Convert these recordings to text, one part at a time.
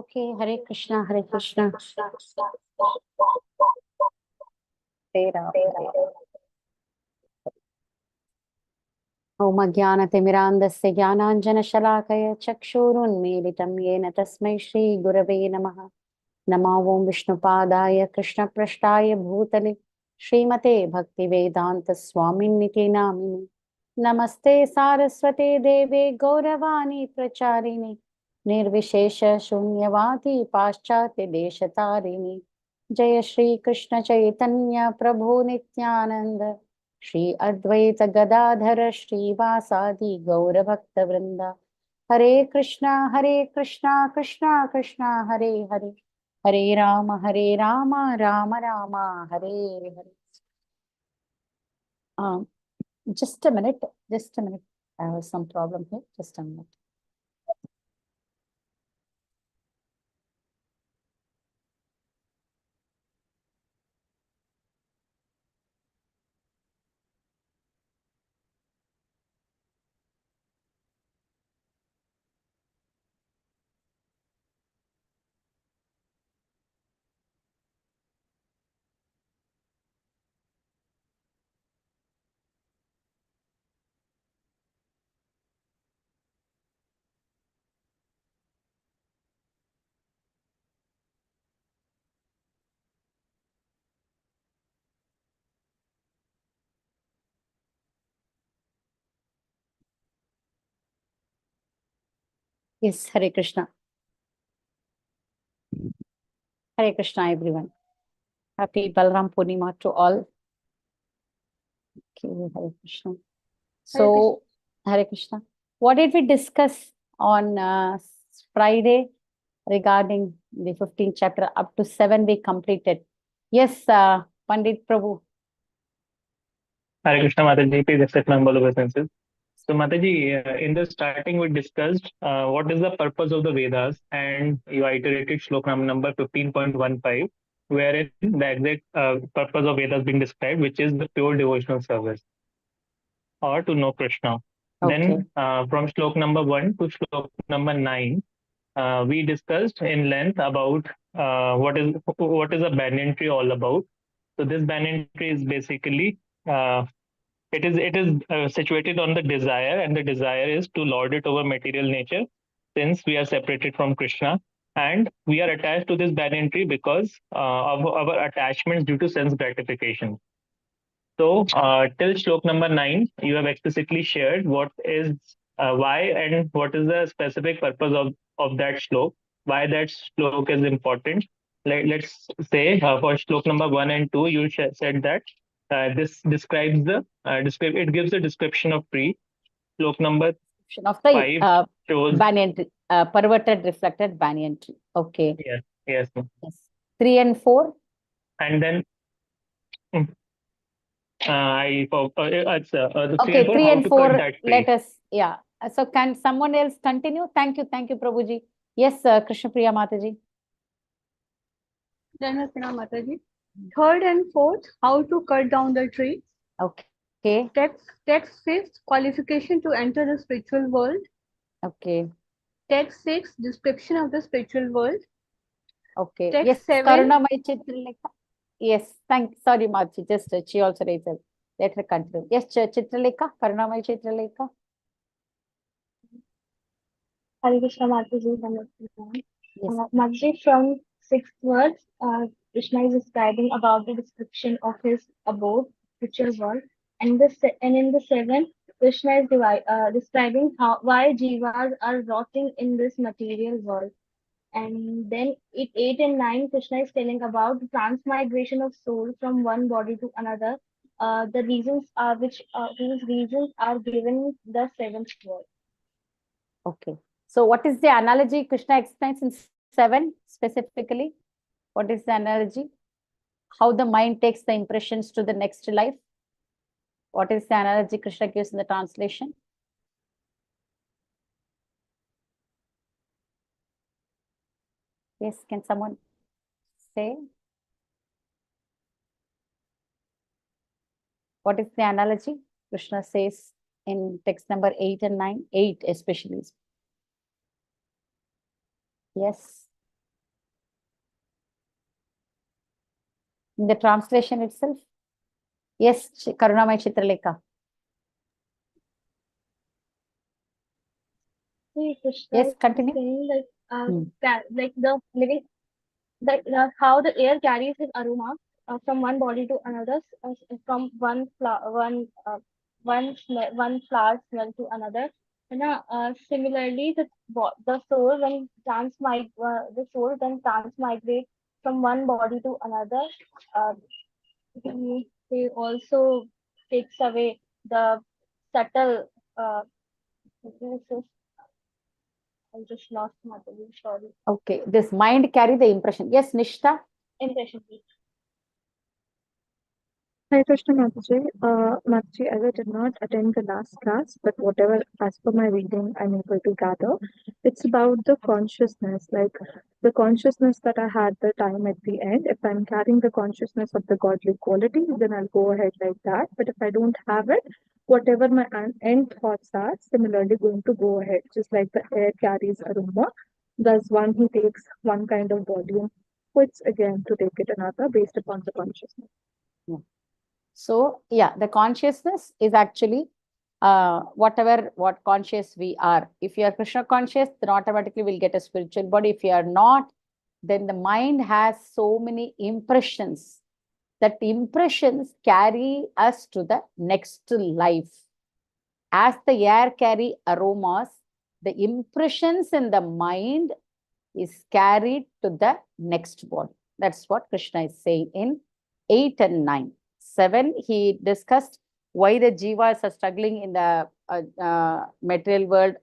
Okay, Hare Krishna, Hare Krishna. Hare Ram, Hare Ram. Om Ajnanatimirandasya Jnananjanashalaakaya Chakshurunmilitam Yena Tasmai Shri Gurave Namaha. Namo Om Vishnupadaya Krishnaprashtaya Bhutale Srimate Bhaktivedanta Swaminiti Namini. Namaste Saraswate Deve Gauravani Pracharini Nirvishesha Shunyavati Paschate Deshatarini. Jaya Shri Krishna Chaitanya Prabhu Nityananda Shri Advaita Gadadhara Shri Vasadi Gaura Bhakta Vrinda. Hare Krishna, Krishna Krishna, Hare Hare. Hare Rama, Rama Rama, Hare Hare. Just a minute, just a minute. I have some problem here. Just a minute. Yes, Hare Krishna. Hare Krishna, everyone. Happy Balram Purnima to all. Okay, Hare Krishna. So, Hare Krishna. What did we discuss on Friday regarding the 15th chapter? Up to 7 we completed. Yes, Pandit Prabhu. Hare Krishna, Mataji, please accept my humble obeisances. So, Mataji, in the starting, we discussed what is the purpose of the Vedas, and you iterated slok number 15.15, wherein the exact purpose of Vedas being described, which is the pure devotional service or to know Krishna. Okay. Then, from slok number 1 to slok number 9, we discussed in length about what is a banyan tree all about. So, this banyan tree is basically it is situated on the desire, and the desire is to lord it over material nature, since we are separated from Krishna, and we are attached to this banyan tree because of our attachments due to sense gratification. So till slok number 9, you have explicitly shared what is why and what is the specific purpose of that slok, why that slok is important. Let's say for slok number 1 and 2, you said that this describes it gives a description of tree. Slok number Of the 5 shows banyan tree, perverted reflected banyan tree. Okay. Yes. 3 and 4. And then it's the 3 Okay, and 4, 3 how and to 4, cut that tree. let us, yeah. So can someone else continue? Thank you, Prabhuji. Yes, Krishna Priya Mataji. Mataji. 3rd and 4th, how to cut down the tree. Okay. Text 5th, qualification to enter the spiritual world. Okay. Text 6, description of the spiritual world. Okay. Text Yes, 7. Karunamai Chitralekha. Yes, sorry, Mataji, just she also raised it. Let her continue. Yes, Chitralekha, Karunamai Chitralekha. Hare Krishna Mataji. Yes. Mataji, from 6th verse, Krishna is describing about the description of his abode, spiritual world, and in the 7th, Krishna is describing why jivas are rotting in this material world. And then 8 and 9, Krishna is telling about the transmigration of soul from one body to another. The reasons are these reasons are given in the 7th verse. Okay. So what is the analogy Krishna explains in 7 specifically? What is the analogy? How the mind takes the impressions to the next life? What is the analogy Krishna gives in the translation? Yes, can someone say? What is the analogy Krishna says in text number 8 and 9? 8 especially. Yes. in the translation itself? Yes, Karunamai Chitralekha. See, Krishna Yes, is continue. saying like, Hmm. like the living, that how the air carries its aroma from one body to another, from one flower smell to another. And similarly, the soul the soul then transmigrate from one body to another. Uh, he also takes away the subtle. This is, I just lost my belief. Sorry. Okay, this mind carry the impression. Yes, Nishta. Impression. Hi, Krishna Mataji. Mataji, as I did not attend the last class, but whatever, as per my reading, I'm able to gather, it's about the consciousness, like the consciousness that I had the time at the end. If I'm carrying the consciousness of the godly quality, then I'll go ahead like that. But if I don't have it, whatever my end thoughts are, similarly going to go ahead, just like the air carries aroma. Thus, one he takes one kind of body and quits again to take it another based upon the consciousness. So yeah, the consciousness is actually what conscious we are. If you are Krishna conscious, then automatically we'll get a spiritual body. If you are not, then the mind has so many impressions. That impressions carry us to the next life. As the air carry aromas, the impressions in the mind is carried to the next body. That's what Krishna is saying in 8 and 9. 7, he discussed why the jivas are struggling in the material world.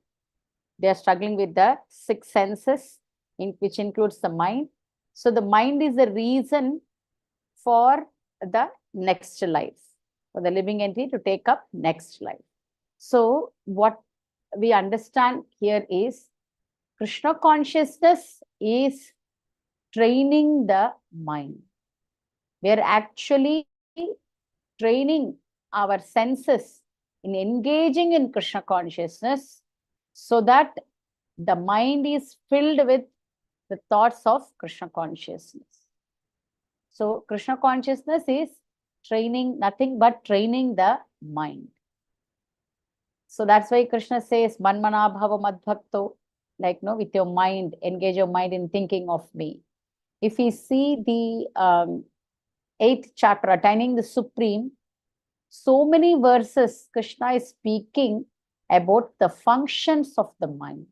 They are struggling with the 6 senses, which includes the mind. So the mind is the reason for the next life, for the living entity to take up next life. So what we understand here is Krishna consciousness is training the mind. We are actually training our senses in engaging in Krishna consciousness so that the mind is filled with the thoughts of Krishna consciousness. So Krishna consciousness is training, nothing but training the mind. So that's why Krishna says, Manmana bhava madbhakto, like, no, with your mind, engage your mind in thinking of me. If we see the 8th chapter, Attaining the Supreme, so many verses, Krishna is speaking about the functions of the mind.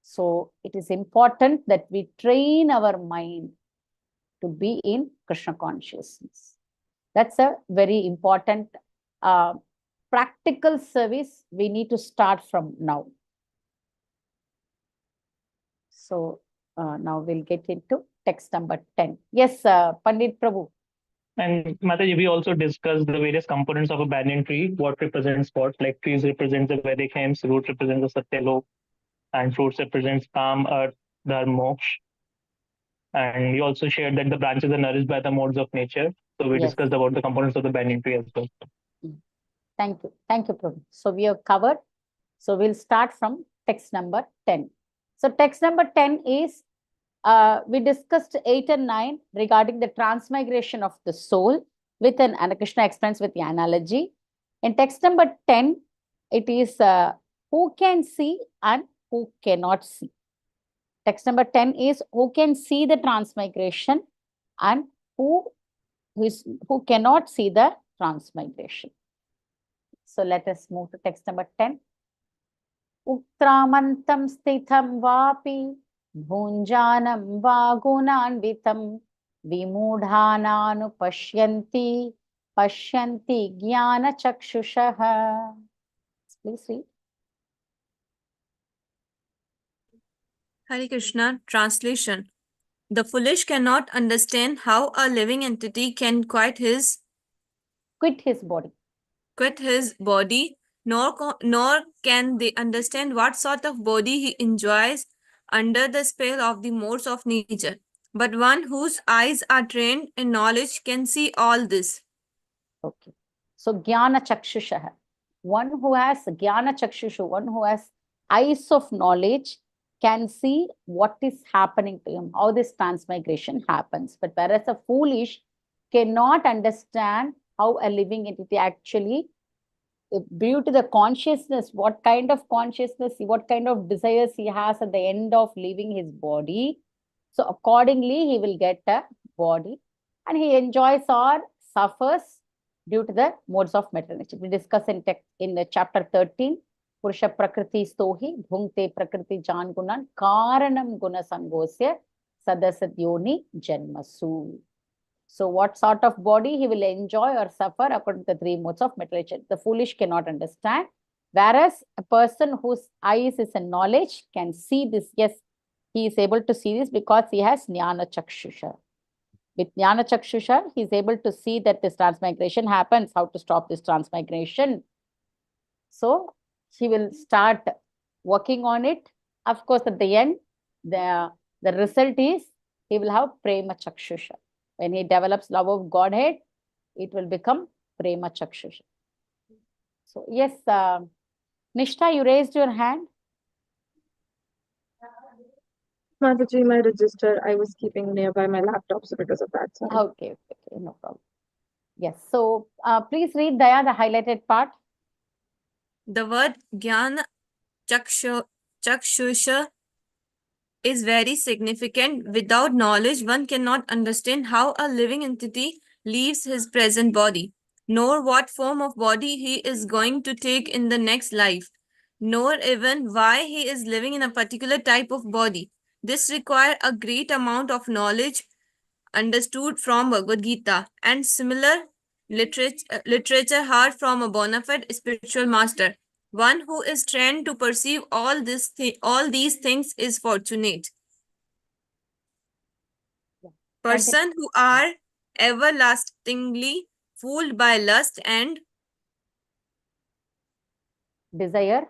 So it is important that we train our mind to be in Krishna consciousness. That's a very important practical service we need to start from now. So now we'll get into text number 10. Yes, Pandit Prabhu. And Mataji, we also discussed the various components of a banyan tree, what represents what, like trees represent the Vedic hymns, root represents the Satyalok, and fruits represents Kam, Earth, Dharma, Moksha. And we also shared that the branches are nourished by the modes of nature. So we Yes. discussed about the components of the banyan tree as well. Thank you. Thank you, Prabhu. So we have covered. So we'll start from text number 10. So text number 10 is, we discussed 8 and 9 regarding the transmigration of the soul with and Krishna explains with the analogy. In text number 10, it is who can see and who cannot see. Text number 10 is who can see the transmigration and who cannot see the transmigration. So let us move to text number 10. Uktramantam stitham vapi bhunjanam vagunanvitam vimudhananu pashyanti jnana chakshushaha. Please read. Hare Krishna. Translation. The foolish cannot understand how a living entity can quit his body, nor can they understand what sort of body he enjoys under the spell of the modes of nature. But one whose eyes are trained in knowledge can see all this. Okay. So jnana chakshushaha. One who has jnana chakshushu, one who has eyes of knowledge, can see what is happening to him, how this transmigration happens. But whereas a foolish cannot understand how a living entity actually, due to the consciousness, what kind of consciousness, what kind of desires he has at the end of leaving his body. So accordingly, he will get a body and he enjoys or suffers due to the modes of material nature. We discuss in the chapter 13, Purusha Prakriti Stohi, Bhunkte Prakriti Jan Gunan, Karanam Guna Sangosya, Sadasadyoni Janmasu. So what sort of body he will enjoy or suffer according to the three modes of material. The foolish cannot understand. Whereas a person whose eyes is in knowledge can see this. Yes, he is able to see this because he has Jnana Chakshusha. With Jnana Chakshusha, he is able to see that this transmigration happens, how to stop this transmigration. So he will start working on it. Of course, at the end, the result is he will have Prema Chakshusha. When he develops love of Godhead, it will become Prema Chakshusha. So, yes, Nishta, you raised your hand. Mataji, my register, I was keeping nearby my laptop, so because of that. Sorry. Okay, no problem. Yes, so please read Daya, the highlighted part. The word Jnana Chakshusha is very significant. Without knowledge, one cannot understand how a living entity leaves his present body, nor what form of body he is going to take in the next life, nor even why he is living in a particular type of body. This requires a great amount of knowledge understood from Bhagavad Gita and similar literature heard from a bona fide spiritual master. One who is trained to perceive all these things is fortunate. Person who are everlastingly fooled by lust and Desire.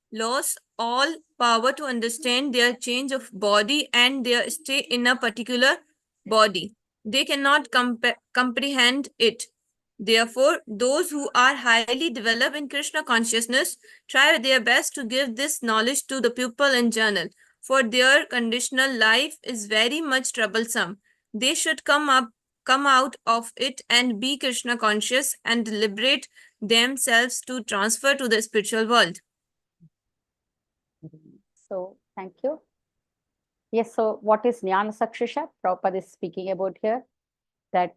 Lose all power to understand their change of body and their stay in a particular body. They cannot comprehend it. Therefore, those who are highly developed in Krishna consciousness try their best to give this knowledge to the pupil in journal, for their conditional life is very much troublesome. They should come out of it and be Krishna conscious and liberate themselves to transfer to the spiritual world. So, thank you. Yes, so what is Jnana Chakshusha? Prabhupada is speaking about here that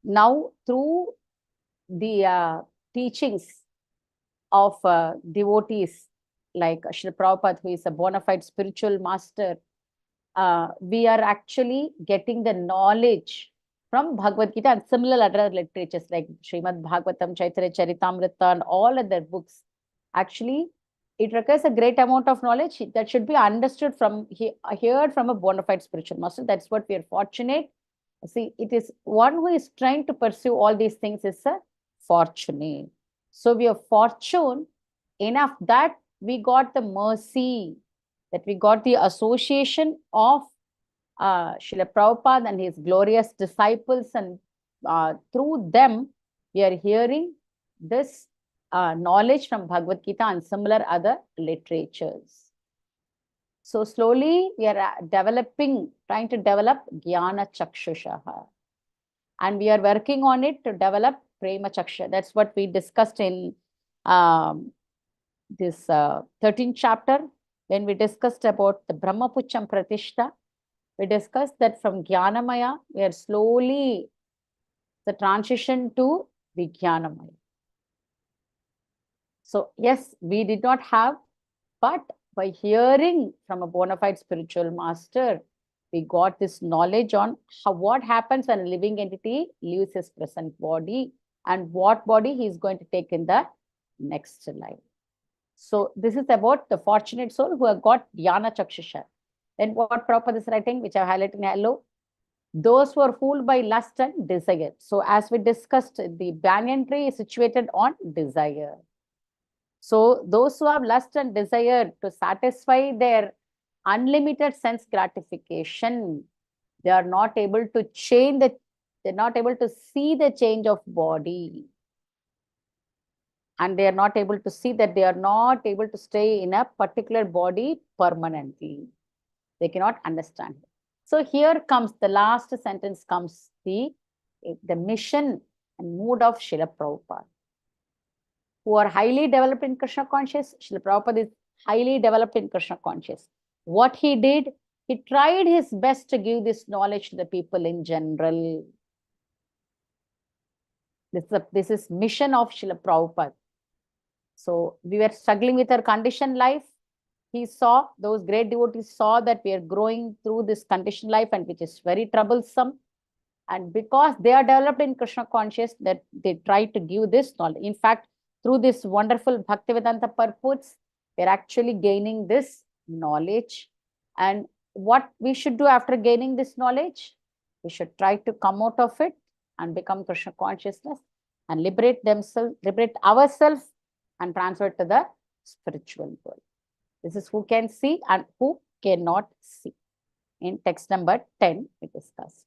now through the teachings of devotees like Srila Prabhupada, who is a bona fide spiritual master, we are actually getting the knowledge from Bhagavad Gita and similar other literatures like Srimad Bhagavatam, Chaitanya Charitamrita, and all other books. Actually, it requires a great amount of knowledge that should be understood from heard from a bona fide spiritual master. That's what we are fortunate. See, it is one who is trying to pursue all these things is a fortunate. So we are fortunate enough that we got the mercy, that we got the association of Srila Prabhupada and his glorious disciples, and through them we are hearing this knowledge from Bhagavad Gita and similar other literatures. So slowly we are trying to develop Jnana Chakshusha. And we are working on it to develop Prema Chakshusha. That's what we discussed in this 13th chapter, when we discussed about the Brahmapucham Pratishta. We discussed that from Jnanamaya, we are slowly the transition to Vijnanamaya. So yes, we did not have, but by hearing from a bona fide spiritual master, we got this knowledge on what happens when a living entity leaves his present body and what body he is going to take in the next life. So this is about the fortunate soul who have got Jnana Chakshusha. Then what Prabhupada is writing, which I have highlighted in yellow, those who are fooled by lust and desire. So as we discussed, the banyan tree is situated on desire. So those who have lust and desire to satisfy their unlimited sense gratification, they are not able to they're not able to see the change of body. and they are not able to see that they are not able to stay in a particular body permanently. They cannot understand. So here comes the last sentence comes the mission and mood of Srila Prabhupada, who are highly developed in Krishna conscious. Srila Prabhupada is highly developed in Krishna conscious. What he did, he tried his best to give this knowledge to the people in general. This is mission of Srila Prabhupada. So we were struggling with our conditioned life. He saw, those great devotees saw that we are growing through this conditioned life, and which is very troublesome. And because they are developed in Krishna conscious, that they try to give this knowledge. In fact, through this wonderful Bhaktivedanta purports, we are actually gaining this knowledge. And what we should do after gaining this knowledge? We should try to come out of it and become Krishna consciousness and liberate themselves, liberate ourselves, and transfer to the spiritual world. This is who can see and who cannot see. In text number 10, we discussed.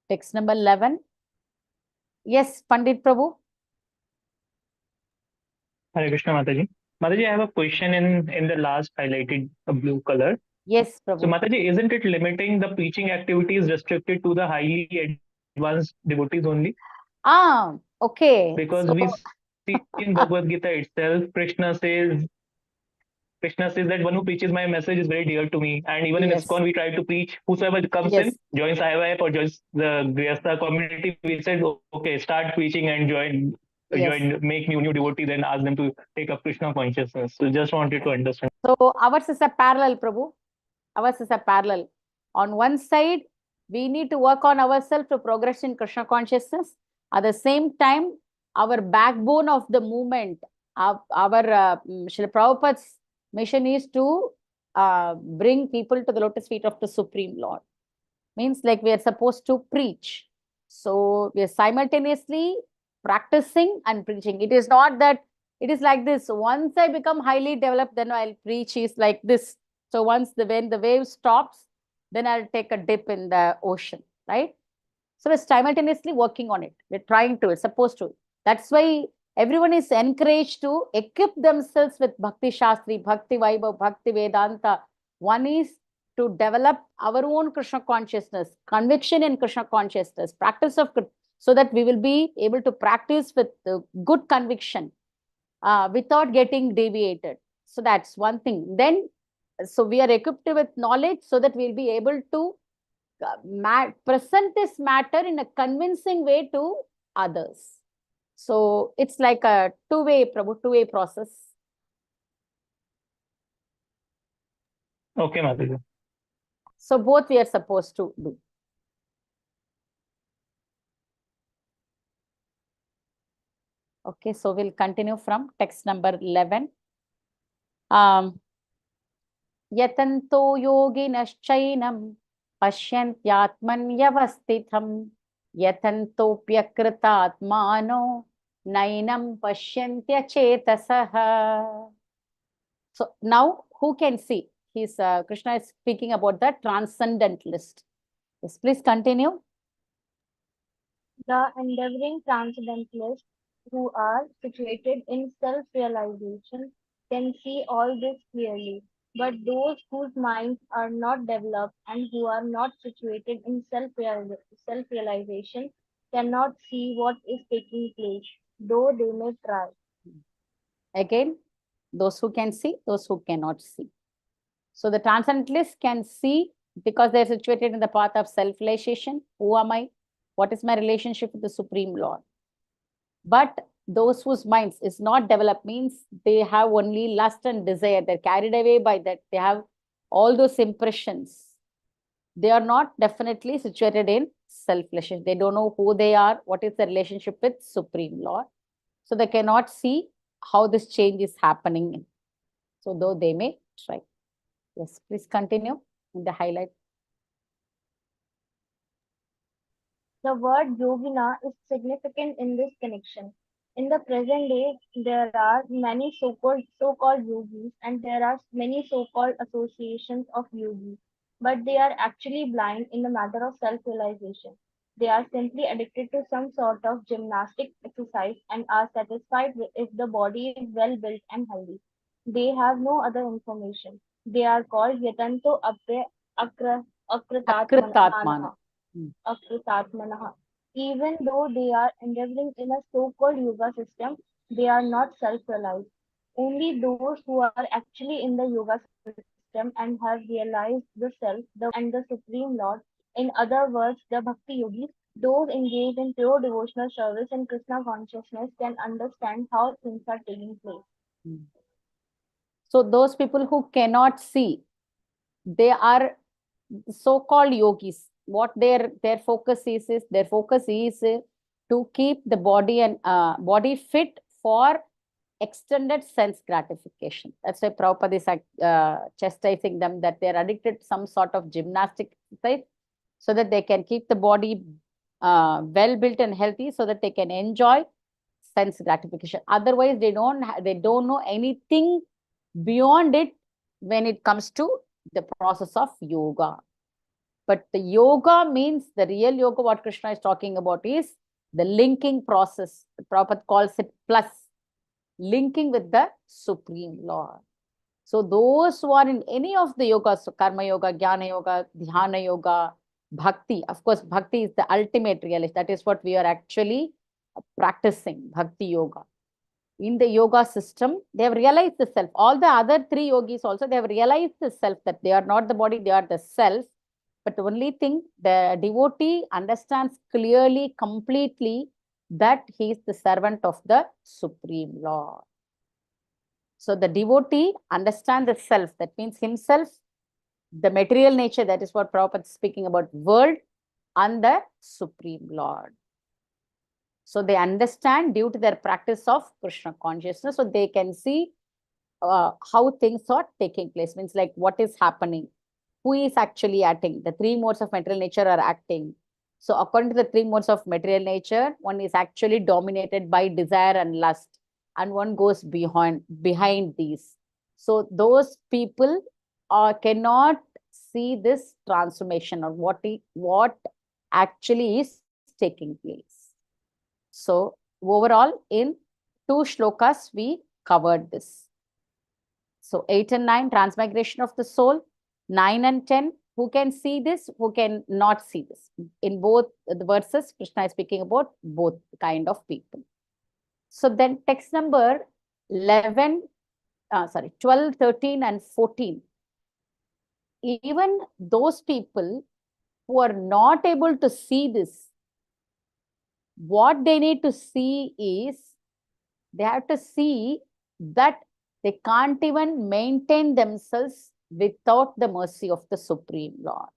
Text number 11. Yes, Pandit Prabhu. Hare Krishna, Mataji. Mataji, I have a question in the last highlighted blue color. Yes, So, Prabhu. Mataji, isn't it limiting the preaching activities restricted to the highly advanced devotees only? Okay. Because So, we see in Bhagavad Gita itself, Krishna says that one who preaches my message is very dear to me. And even in yes, ISKCON, we try to preach whosoever comes yes, in, joins IYF or joins the Grihastha community. We said, okay, start preaching and yes. make new devotees and ask them to take up Krishna consciousness. So just wanted to understand. So ours is a parallel, Prabhu. Ours is a parallel. On one side, we need to work on ourselves to progress in Krishna consciousness. At the same time, our backbone of the movement, our Srila Prabhupada's mission is to bring people to the lotus feet of the Supreme Lord. Means like we are supposed to preach. So we are simultaneously practicing and preaching. It is not that it is like this. Once I become highly developed, then I'll preach is like this. So when the wave stops, then I'll take a dip in the ocean, right? So we're simultaneously working on it. We're trying to, it's supposed to. That's why everyone is encouraged to equip themselves with Bhakti Shastri, Bhakti Vaibhav, Bhakti Vedanta. One is to develop our own Krishna consciousness, conviction in Krishna consciousness, practice of, so that we will be able to practice with good conviction without getting deviated. So that's one thing. Then, so we are equipped with knowledge so that we'll be able to present this matter in a convincing way to others. So it's like a two-way process. Okay, Mataji. So both we are supposed to do. Okay, so we'll continue from text number 11. Yatanto yoginaschainam pasyantyatmanyavastitham yatantopyakritatmano nainam pasyantyachetasaha. So now who can see? Krishna is speaking about the transcendentalist. Yes, please continue. The endeavoring transcendentalists who are situated in self-realization can see all this clearly, but those whose minds are not developed and who are not situated in self-realization cannot see what is taking place, though they may try. Again, those who can see, those who cannot see. So the transcendentalists can see because they're situated in the path of self-realization. Who am I? What is my relationship with the Supreme Lord? But those whose minds is not developed means they have only lust and desire. They're carried away by that. They have all those impressions. They are not definitely situated in self-realization. They don't know who they are, what is the relationship with Supreme Lord. So they cannot see how this change is happening. So though they may try. Yes, please continue in the highlight. The word yogina is significant in this connection. In the present day, there are many so-called yogis and there are many so-called associations of yogis, but they are actually blind in the matter of self-realization. They are simply addicted to some sort of gymnastic exercise and are satisfied if the body is well built and healthy. They have no other information. They are called yatanto Akritatmana. akratatmanaha. Akritatmanaha. Even though they are endeavoring in a so-called yoga system, they are not self-realized. Only those who are actually in the yoga system and have realized the self, the one and the supreme Lord, in other words, the bhakti yogis, those engaged in pure devotional service and Krishna consciousness can understand how things are taking place. So those people who cannot see, they are so-called yogis. What their focus is their focus is to keep the body and body fit for extended sense gratification. That's why Prabhupada is chastising them that they're addicted to some sort of gymnastic exercise so that they can keep the body well built and healthy so that they can enjoy sense gratification. Otherwise, they don't know anything beyond it when it comes to the process of yoga. But the yoga means the real yoga, what Krishna is talking about is the linking process. Prabhupada calls it plus, linking with the Supreme Lord. So those who are in any of the yogas, so Karma Yoga, Jnana Yoga, Dhyana Yoga, Bhakti, of course, Bhakti is the ultimate realist. That is what we are actually practicing, Bhakti Yoga. In the yoga system, they have realized the self. All the other three yogis also, they have realized the self, that they are not the body, they are the self. But the only thing, the devotee understands clearly, completely, that he is the servant of the Supreme Lord. So the devotee understands the self, that means himself, the material nature, that is what Prabhupada is speaking about, world, and the Supreme Lord. So they understand due to their practice of Krishna consciousness, so they can see how things are taking place, means like what is happening, who is actually acting. The three modes of material nature are acting. So according to the three modes of material nature, one is actually dominated by desire and lust, and one goes behind these. So those people cannot see this transformation or what actually is taking place. So overall, in 2 shlokas, we covered this. So 8 and 9, transmigration of the soul. 9 and 10, who can see this, who can not see this. In both the verses, Krishna is speaking about both kind of people. So then text number 12, 13 and 14. Even those people who are not able to see this, what they need to see is, they have to see that they can't even maintain themselves without the mercy of the Supreme Lord.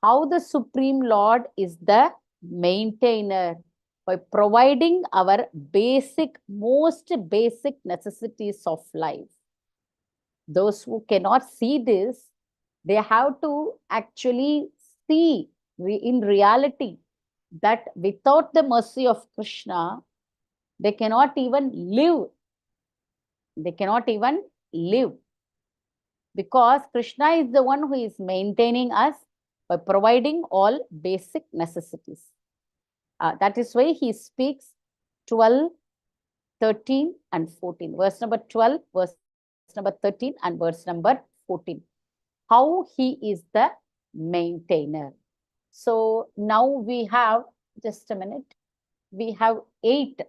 How the Supreme Lord is the maintainer? By providing our most basic necessities of life. Those who cannot see this, they have to actually see in reality that without the mercy of Krishna, they cannot even live. They cannot even live. Because Krishna is the one who is maintaining us by providing all basic necessities. That is why he speaks 12, 13 and 14. Verse number 12, verse number 13 and verse number 14. How he is the maintainer. So now we have, just a minute, we have 8.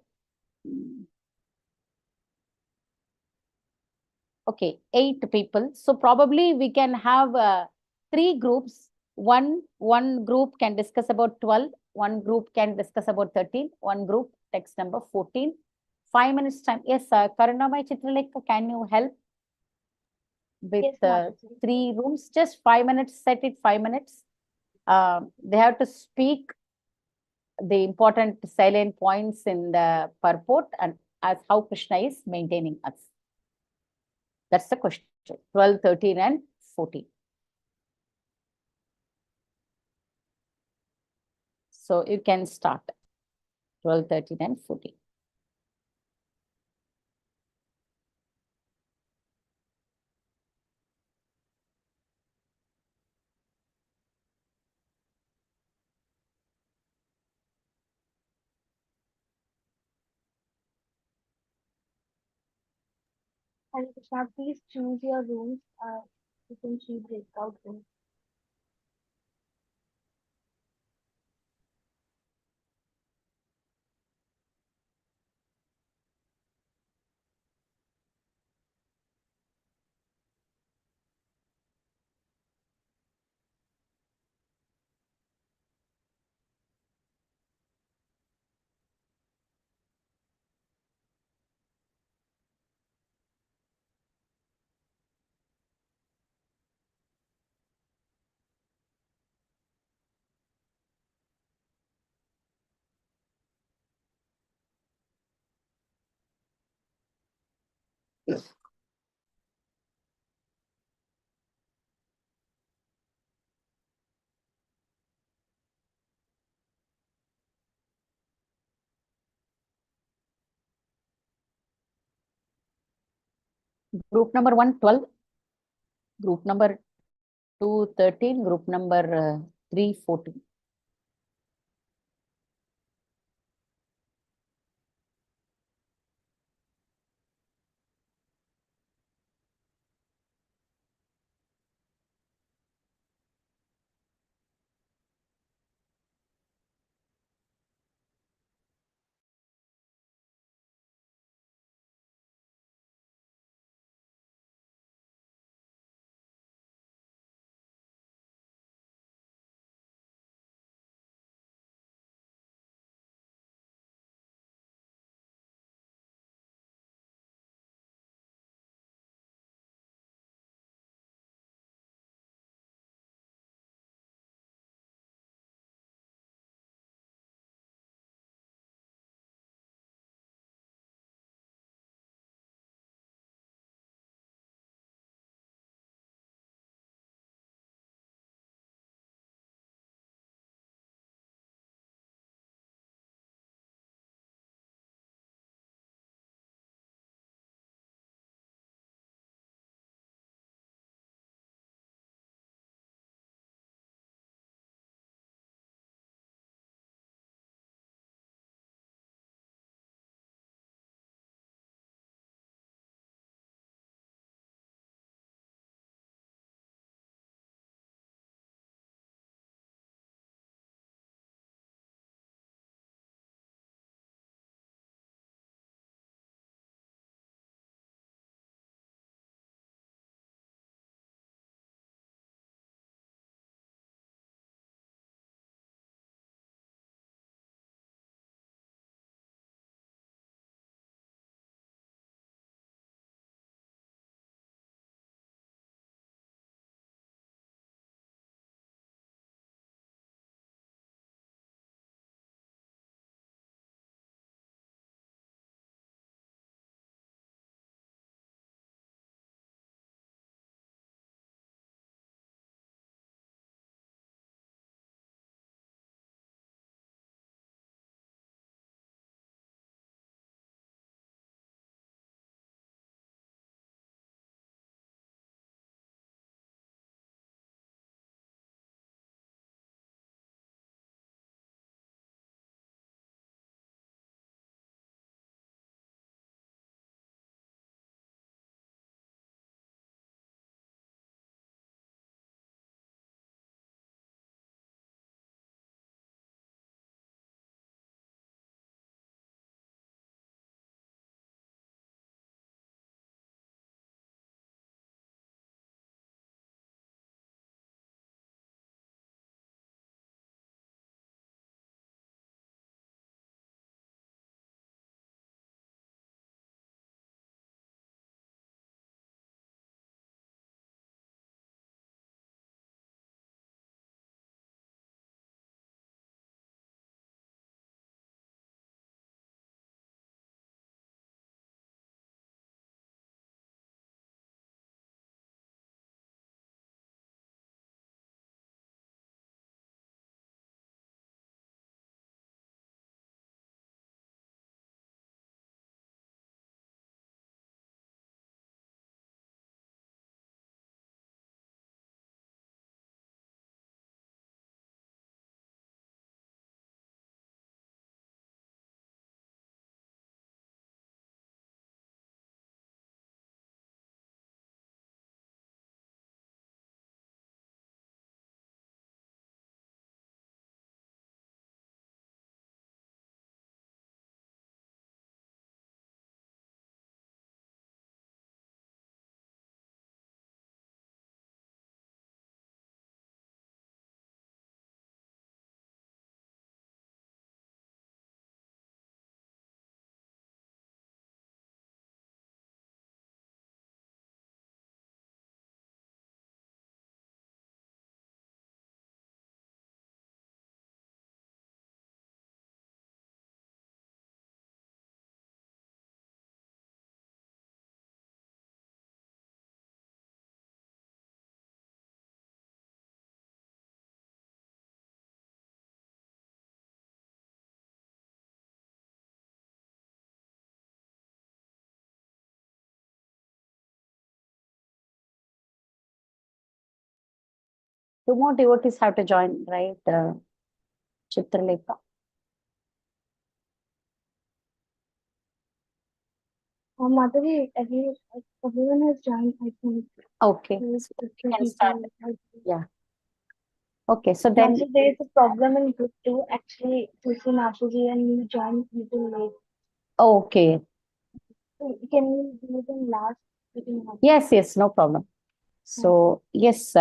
Okay, 8 people. So probably we can have 3 groups. One group can discuss about 12. One group can discuss about 13. One group, text number 14. 5 minutes time. Yes, Karunamai Chitralekha, can you help with Yes, Mataji. 3 rooms? Just 5 minutes, set it 5 minutes. They have to speak the important salient points in the purport and as how Krishna is maintaining us. That's the question. 12, 13 and 14. So you can start. 12, 13 and 14. Hare Krishna, please choose your rooms. You can choose breakout rooms. Group number 1, 12. Group number 2, 13. Group number 3, 14. Two more devotees have to join, right? Chitralekha. Mataji, everyone has joined, I think. Okay. Yes, So we okay, can start. Yeah. Okay. So then, Mataji, there is a problem in group 2. Actually, Tulsi Mataji and me joined little late. okay. So can you do it in last meeting? Yes, yes, no problem. So, yes.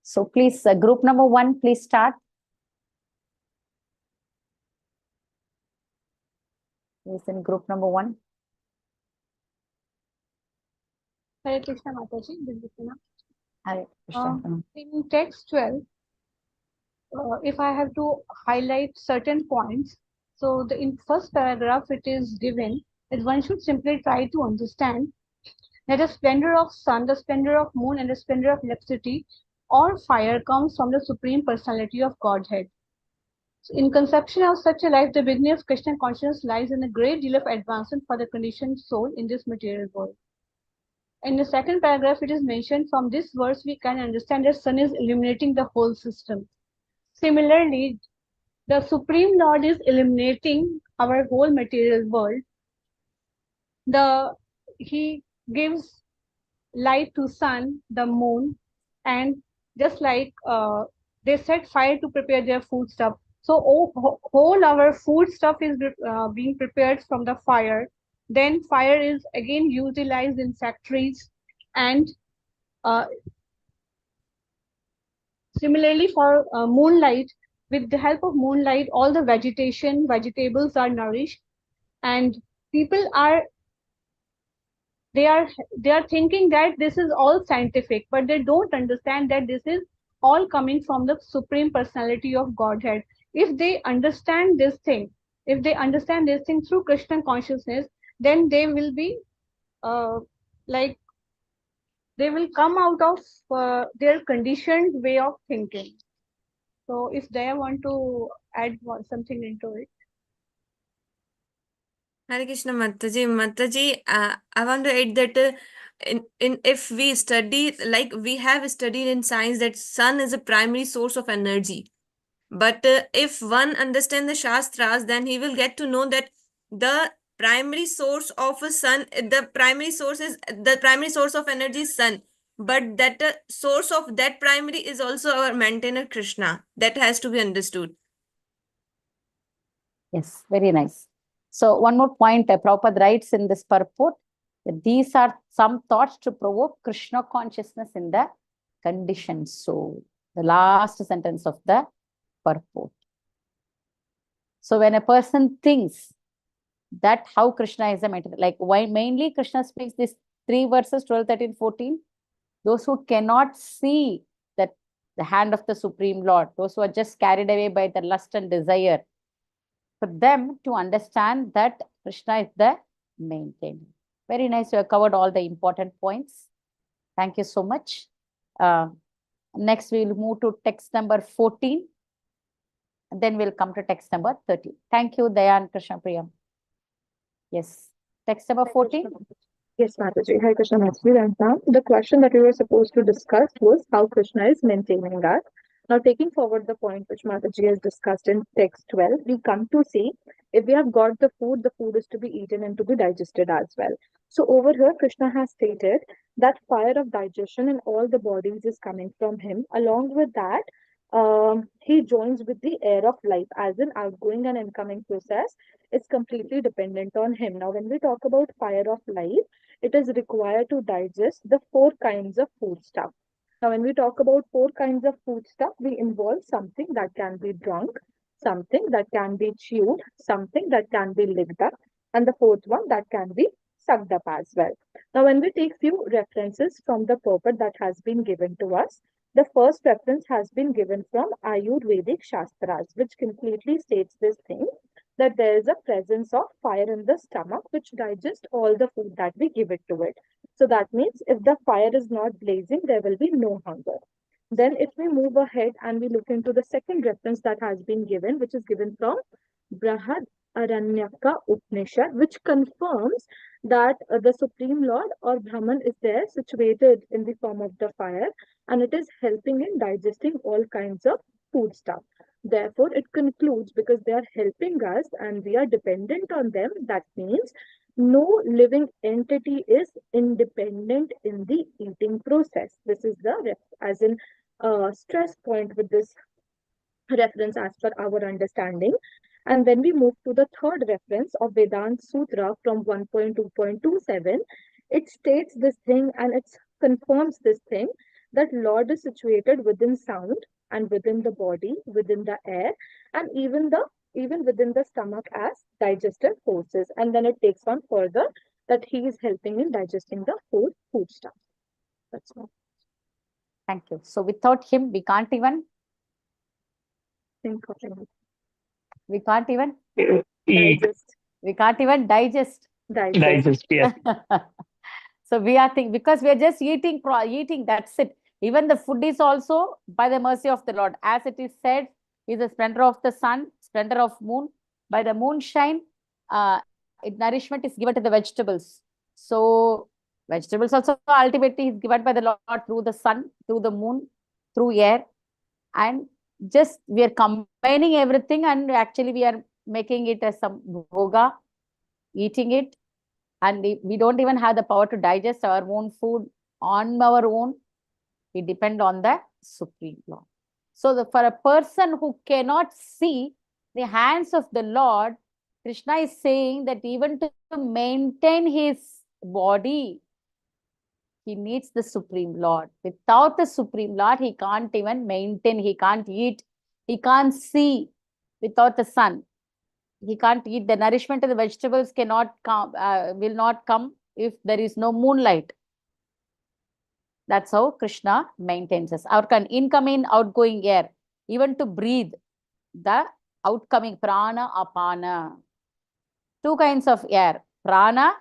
So please, group number 1, please start. Yes, in group number 1. Hare Krishna Mataji, Divya. Hare Krishna. In text 12, if I have to highlight certain points, so in first paragraph it is given that one should simply try to understand that the splendor of sun, the splendor of moon, and the splendor of electricity or fire comes from the Supreme Personality of Godhead. So in conception of such a life, the beginning of Krishna consciousness lies in a great deal of advancement for the conditioned soul in this material world. In the second paragraph, it is mentioned from this verse we can understand that sun is illuminating the whole system. Similarly, the Supreme Lord is illuminating our whole material world. He gives light to sun, the moon, and just like they set fire to prepare their food stuff. So whole our food stuff is being prepared from the fire. Then fire is again utilized in factories, and uh, similarly for moonlight, with the help of moonlight, all the vegetables are nourished, and people are they are thinking that this is all scientific, but they don't understand that this is all coming from the Supreme Personality of Godhead. If they understand this thing, through Krishna consciousness, then they will be like they will come out of their conditioned way of thinking. So if they want to add something into it. Hare Krishna Mataji. Mataji, I want to add that in if we study, like we have studied in science, that sun is a primary source of energy. But if one understands the Shastras, then he will get to know that the primary source of a sun, the primary source of energy is sun. But that source of that primary is also our maintainer Krishna. That has to be understood. Yes, very nice. So one more point, Prabhupada writes in this purport, that these are some thoughts to provoke Krishna consciousness in the conditioned soul. The last sentence of the purport. So when a person thinks that how Krishna is a material, like why mainly Krishna speaks these 3 verses, 12, 13, 14, those who cannot see that the hand of the Supreme Lord, those who are just carried away by the lust and desire, for them to understand that Krishna is the maintainer. Very nice. You have covered all the important points. Thank you so much. Next, we will move to text number 14. And then we'll come to text number 13. Thank you, Dayan Krishna Priyam. Yes. Text number 14. Yes, Mataji. Hi, Krishna Mataji. And now the question that we were supposed to discuss was how Krishna is maintaining us. Now, taking forward the point which Mataji has discussed in text 12, we come to see if we have got the food is to be eaten and to be digested as well. So, over here, Krishna has stated that fire of digestion in all the bodies is coming from him. Along with that, he joins with the air of life, as in outgoing and incoming process is completely dependent on him. Now, when we talk about fire of life, it is required to digest the 4 kinds of food stuff. Now, when we talk about 4 kinds of food stuff, we involve something that can be drunk, something that can be chewed, something that can be licked up, and the 4th one that can be sucked up as well. Now, when we take few references from the purport that has been given to us, the first reference has been given from Ayurvedic Shastras, which completely states this thing, that there is a presence of fire in the stomach which digests all the food that we give it to it. So that means if the fire is not blazing, there will be no hunger. Then if we move ahead and we look into the second reference that has been given, which is given from Brahad Aranyaka Upanishad, which confirms that the Supreme Lord or Brahman is there, situated in the form of the fire, and it is helping in digesting all kinds of food stuff. Therefore, it concludes because they are helping us and we are dependent on them, that means no living entity is independent in the eating process. This is the as in stress point with this reference as per our understanding. And when we move to the third reference of Vedanta Sutra from 1.2.27, it states this thing and it confirms this thing that Lord is situated within sound and within the body, within the air, and even within the stomach as digestive forces. And then it takes on further that he is helping in digesting the food stuff. That's all. Thank you. So without him, we can't even Think of it. we can't even Eat, Digest. we can't even digest. digest, yes. So we are thinking because we are just eating, that's it. Even the food is also by the mercy of the Lord. As it is said, is the splendor of the sun, splendor of moon. By the moonshine, nourishment is given to the vegetables. So vegetables also ultimately is given by the Lord through the sun, through the moon, through air. And just we are combining everything and actually we are making it as some bhoga, eating it, and we don't even have the power to digest our own food on our own. We depend on the Supreme Lord. So for a person who cannot see the hands of the Lord, Krishna is saying that even to maintain his body, he needs the Supreme Lord. Without the Supreme Lord, he can't even maintain, he can't eat, he can't see without the sun. He can't eat. The nourishment of the vegetables cannot come, will not come if there is no moonlight. That's how Krishna maintains us. Our incoming, outgoing air, even to breathe, the outcoming prana, apana. Two kinds of air, prana,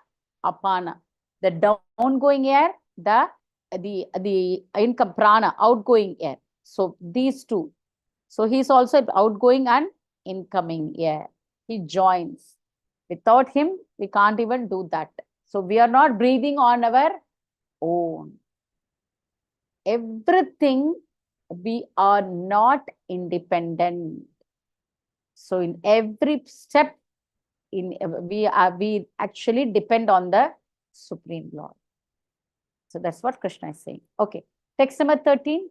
apana. The downgoing air, the income prana, outgoing air. So these two. So he's also outgoing and incoming air. He joins. Without him, we can't even do that. So we are not breathing on our own. Everything, we are not independent. So in every step, we actually depend on the Supreme Lord. So that's what Krishna is saying. Okay. Text number 13.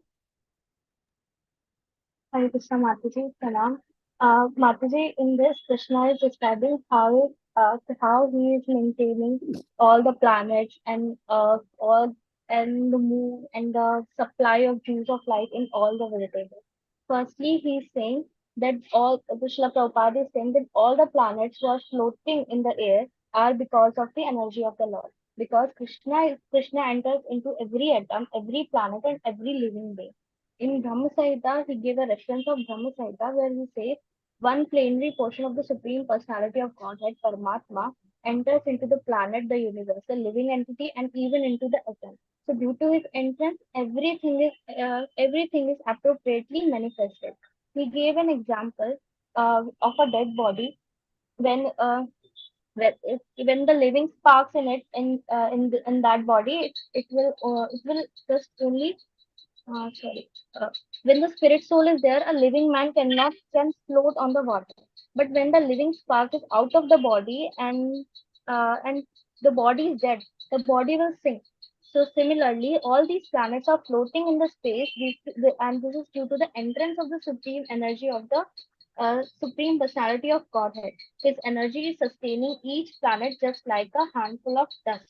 Hare Krishna Mataji, Pranam. Mataji, in this, Krishna is describing how he is maintaining all the planets and all and the moon and the supply of juice of life in all the vegetables. Firstly, he is saying that the Srila Prabhupada is saying that all the planets who are floating in the air are because of the energy of the Lord. Because Krishna enters into every atom, every planet, and every living being. In Brahma Samhita, he gave a reference of Brahma Samhita where he says one plenary portion of the Supreme Personality of Godhead, Paramatma, enters into the planet, the universe, the living entity, and even into the atom. So, due to his entrance, everything is appropriately manifested. He gave an example of a dead body when when the living sparks in it in that body, it will just only sorry. When the spirit soul is there, a living man can float on the water. But when the living spark is out of the body and the body is dead, the body will sink. So similarly, all these planets are floating in the space, and this is due to the entrance of the supreme energy of the supreme personality of Godhead. His energy is sustaining each planet just like a handful of dust.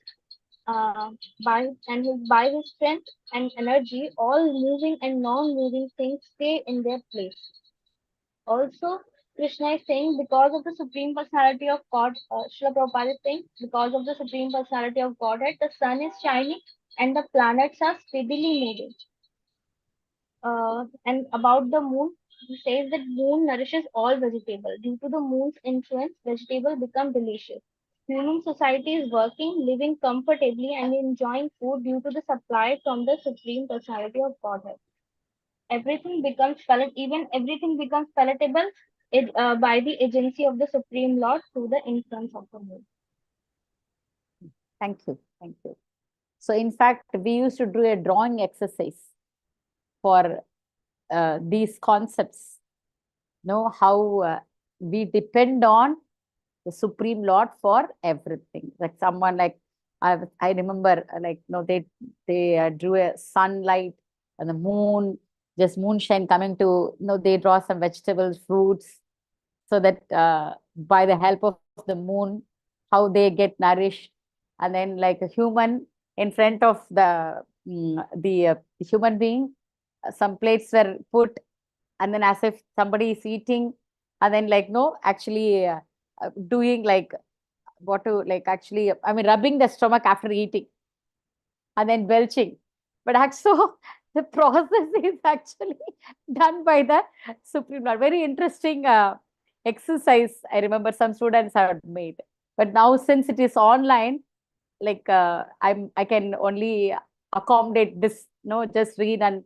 By his strength and energy, all moving and non-moving things stay in their place. Also, Krishna is saying because of the Supreme Personality of God, Srila Prabhupada is saying because of the Supreme Personality of Godhead, the sun is shining and the planets are steadily moving. And about the moon, he says that moon nourishes all vegetable. Due to the moon's influence, vegetable become delicious. Human society is working, living comfortably, and enjoying food due to the supply from the Supreme Personality of Godhead. Everything becomes even everything becomes palatable by the agency of the Supreme Lord through the influence of the moon. Thank you. Thank you. So in fact, we used to do a drawing exercise for these concepts. Know how we depend on the Supreme Lord for everything. Like someone like I remember like they drew a sunlight and the moon, just moonshine coming to they draw some vegetables, fruits, so that by the help of the moon, how they get nourished, and then like a human in front of the human being, some plates were put, and then as if somebody is eating, and then like no, actually doing like what to like actually, I mean, rubbing the stomach after eating, and then belching. But actually, the process is actually done by the Supreme Lord. Very interesting exercise. I remember some students have made. But now, since it is online, like I can only accommodate this. No, just read and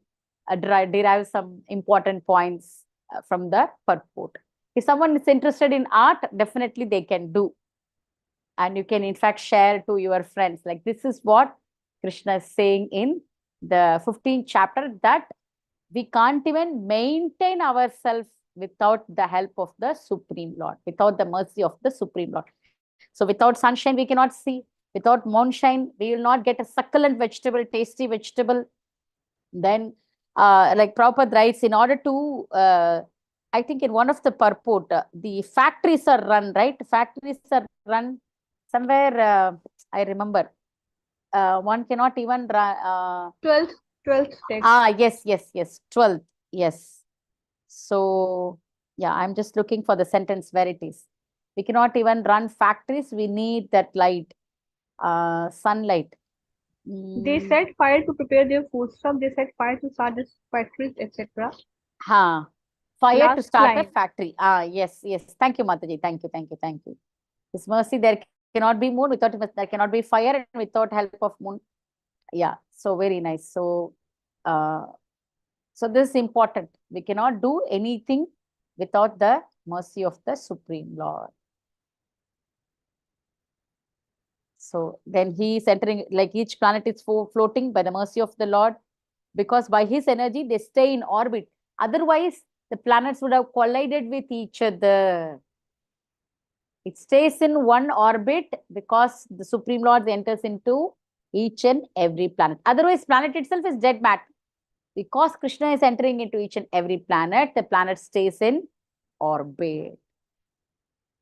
derive some important points from the purport. If someone is interested in art, definitely they can do, and you can in fact share to your friends. Like this is what Krishna is saying in the 15th chapter, that we can't even maintain ourselves without the help of the Supreme Lord, without the mercy of the Supreme Lord. So without sunshine, we cannot see. Without moonshine, we will not get a succulent vegetable, tasty vegetable. Then, like Prabhupada writes, in order to, I think in one of the purport, the factories are run, right? Factories are run somewhere, I remember. One cannot even run. 12th text. Yes. 12th. Yes. So, yeah, I'm just looking for the sentence where it is. We cannot even run factories. We need that light, sunlight. They set fire to prepare their foodstuff. They set fire to start the factories, etc. Fire to Last start a line. factory. Yes. Thank you, Mataji. Thank you. His mercy, there cannot be moon without there cannot be fire, and without help of moon. Yeah. So very nice. So, so this is important. We cannot do anything without the mercy of the Supreme Lord. So then he is entering, like each planet is floating by the mercy of the Lord, because by his energy they stay in orbit. Otherwise, the planets would have collided with each other. It stays in one orbit because the Supreme Lord enters into each and every planet. Otherwise, planet itself is dead matter. Because Krishna is entering into each and every planet, the planet stays in orbit.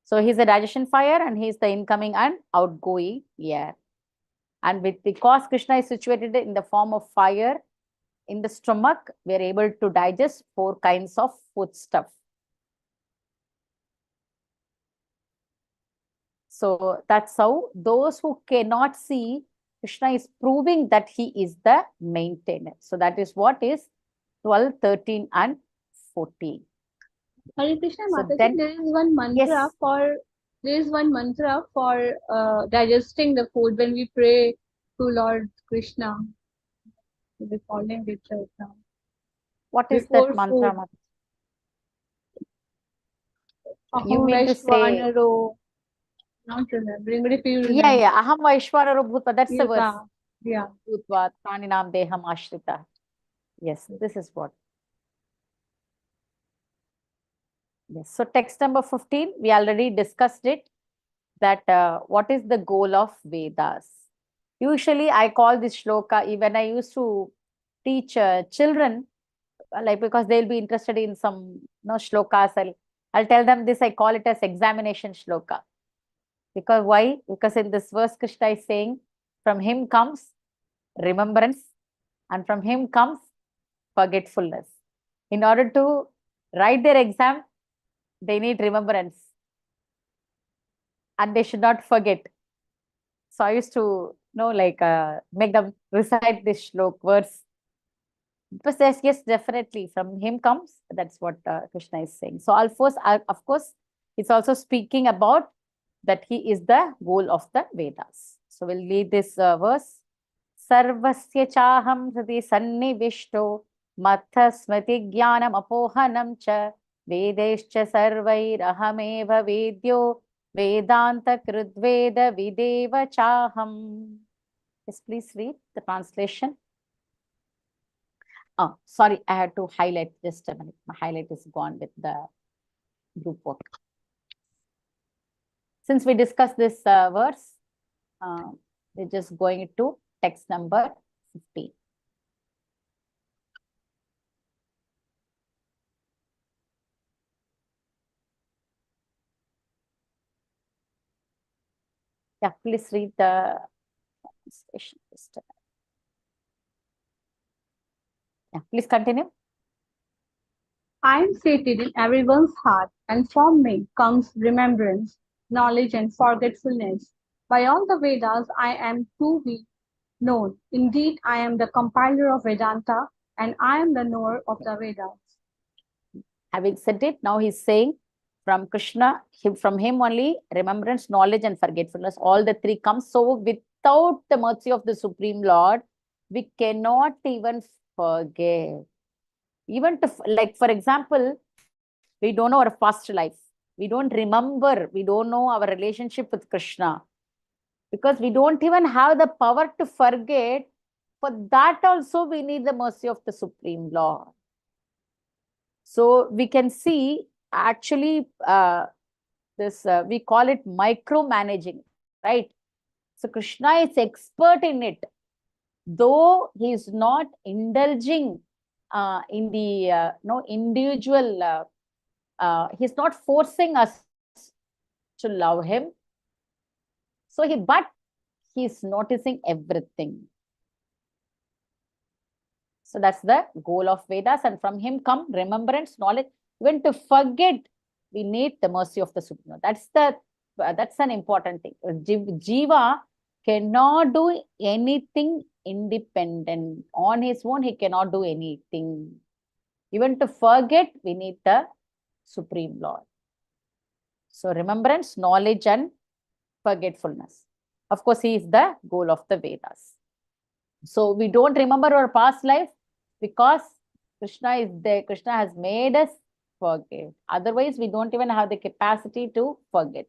So he's a digestion fire, and he's the incoming and outgoing air. And because Krishna is situated in the form of fire in the stomach, we are able to digest 4 kinds of foodstuff. So that's how those who cannot see, Krishna is proving that he is the maintainer. So that is what is 12, 13 and 14. Hare Krishna, So Mataji, then, there is one mantra for digesting the food when we pray to Lord Krishna. We're following it right now. What is Before that mantra? food. You mean to say? Not remembering, but if you remember. Yeah. Aham Vaishwanaro Bhutva. That's the verse. Yeah. Bhutva Praninam Deham Ashrita. Yes, this is what. Yes. So text number 15, we already discussed it. That what is the goal of Vedas? Usually, I call this shloka, even I used to teach children, like because they'll be interested in some shlokas. I'll tell them this. I call it as examination shloka. Because why? Because in this verse, Krishna is saying, from him comes remembrance, and from him comes forgetfulness. In order to write their exam, they need remembrance, and they should not forget. So I used to make them recite this shlok verse. But yes, definitely from him comes. That's what Krishna is saying. So of course, it's also speaking about that he is the goal of the Vedas. So we'll read this verse. Sarvasya chaham hridi sannivishto matha smriti jnanam apohanam cha Vedescha sarvairahameva vedyo Vedanta krudveda videva chaham. Yes, please read the translation. Oh, sorry, I had to highlight just a minute. My highlight is gone with the group work. Since we discussed this verse, we're just going to text number 15. Yeah, please read the translation. Just a minute. Yeah, please continue. I am seated in everyone's heart, and from me comes remembrance, knowledge, and forgetfulness. By all the Vedas, I am to be known. Indeed, I am the compiler of Vedanta, and I am the knower of the Vedas. Having said it, now he's saying from Krishna, from him only remembrance, knowledge, and forgetfulness, all the three come. So without the mercy of the Supreme Lord, we cannot even forget. Even to, like, for example, we don't know our past life. We don't remember. We don't know our relationship with Krishna. Because we don't even have the power to forget. For that also, we need the mercy of the Supreme Lord. So we can see actually this, we call it micromanaging, right? So Krishna is expert in it. Though he is not indulging in the individual, he's not forcing us to love him. So but he's noticing everything. So that's the goal of Vedas, and from him come remembrance, knowledge. Even to forget, we need the mercy of the Supreme. That's an important thing. Jiva cannot do anything independent. On his own, he cannot do anything. Even to forget, we need the Supreme Lord. So remembrance, knowledge, and forgetfulness. Of course, he is the goal of the Vedas. So we don't remember our past life because Krishna is there. Krishna has made us forget. Otherwise, we don't even have the capacity to forget.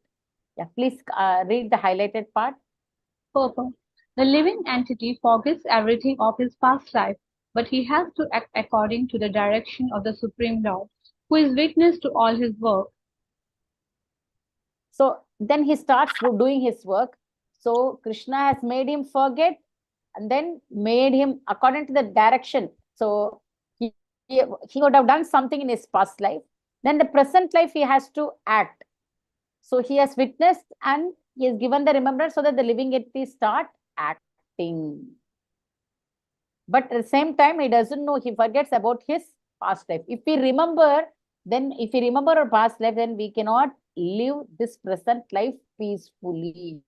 Yeah, please read the highlighted part. Purpose. The living entity forgets everything of his past life, but he has to act according to the direction of the Supreme Lord, who is witness to all his work. So then he starts doing his work. So Krishna has made him forget and then made him according to the direction. So he would have done something in his past life. Then the present life he has to act. So he has witnessed and he has given the remembrance so that the living entities start acting. But at the same time, he doesn't know, he forgets about his past life. If we remember our past life, then we cannot live this present life peacefully.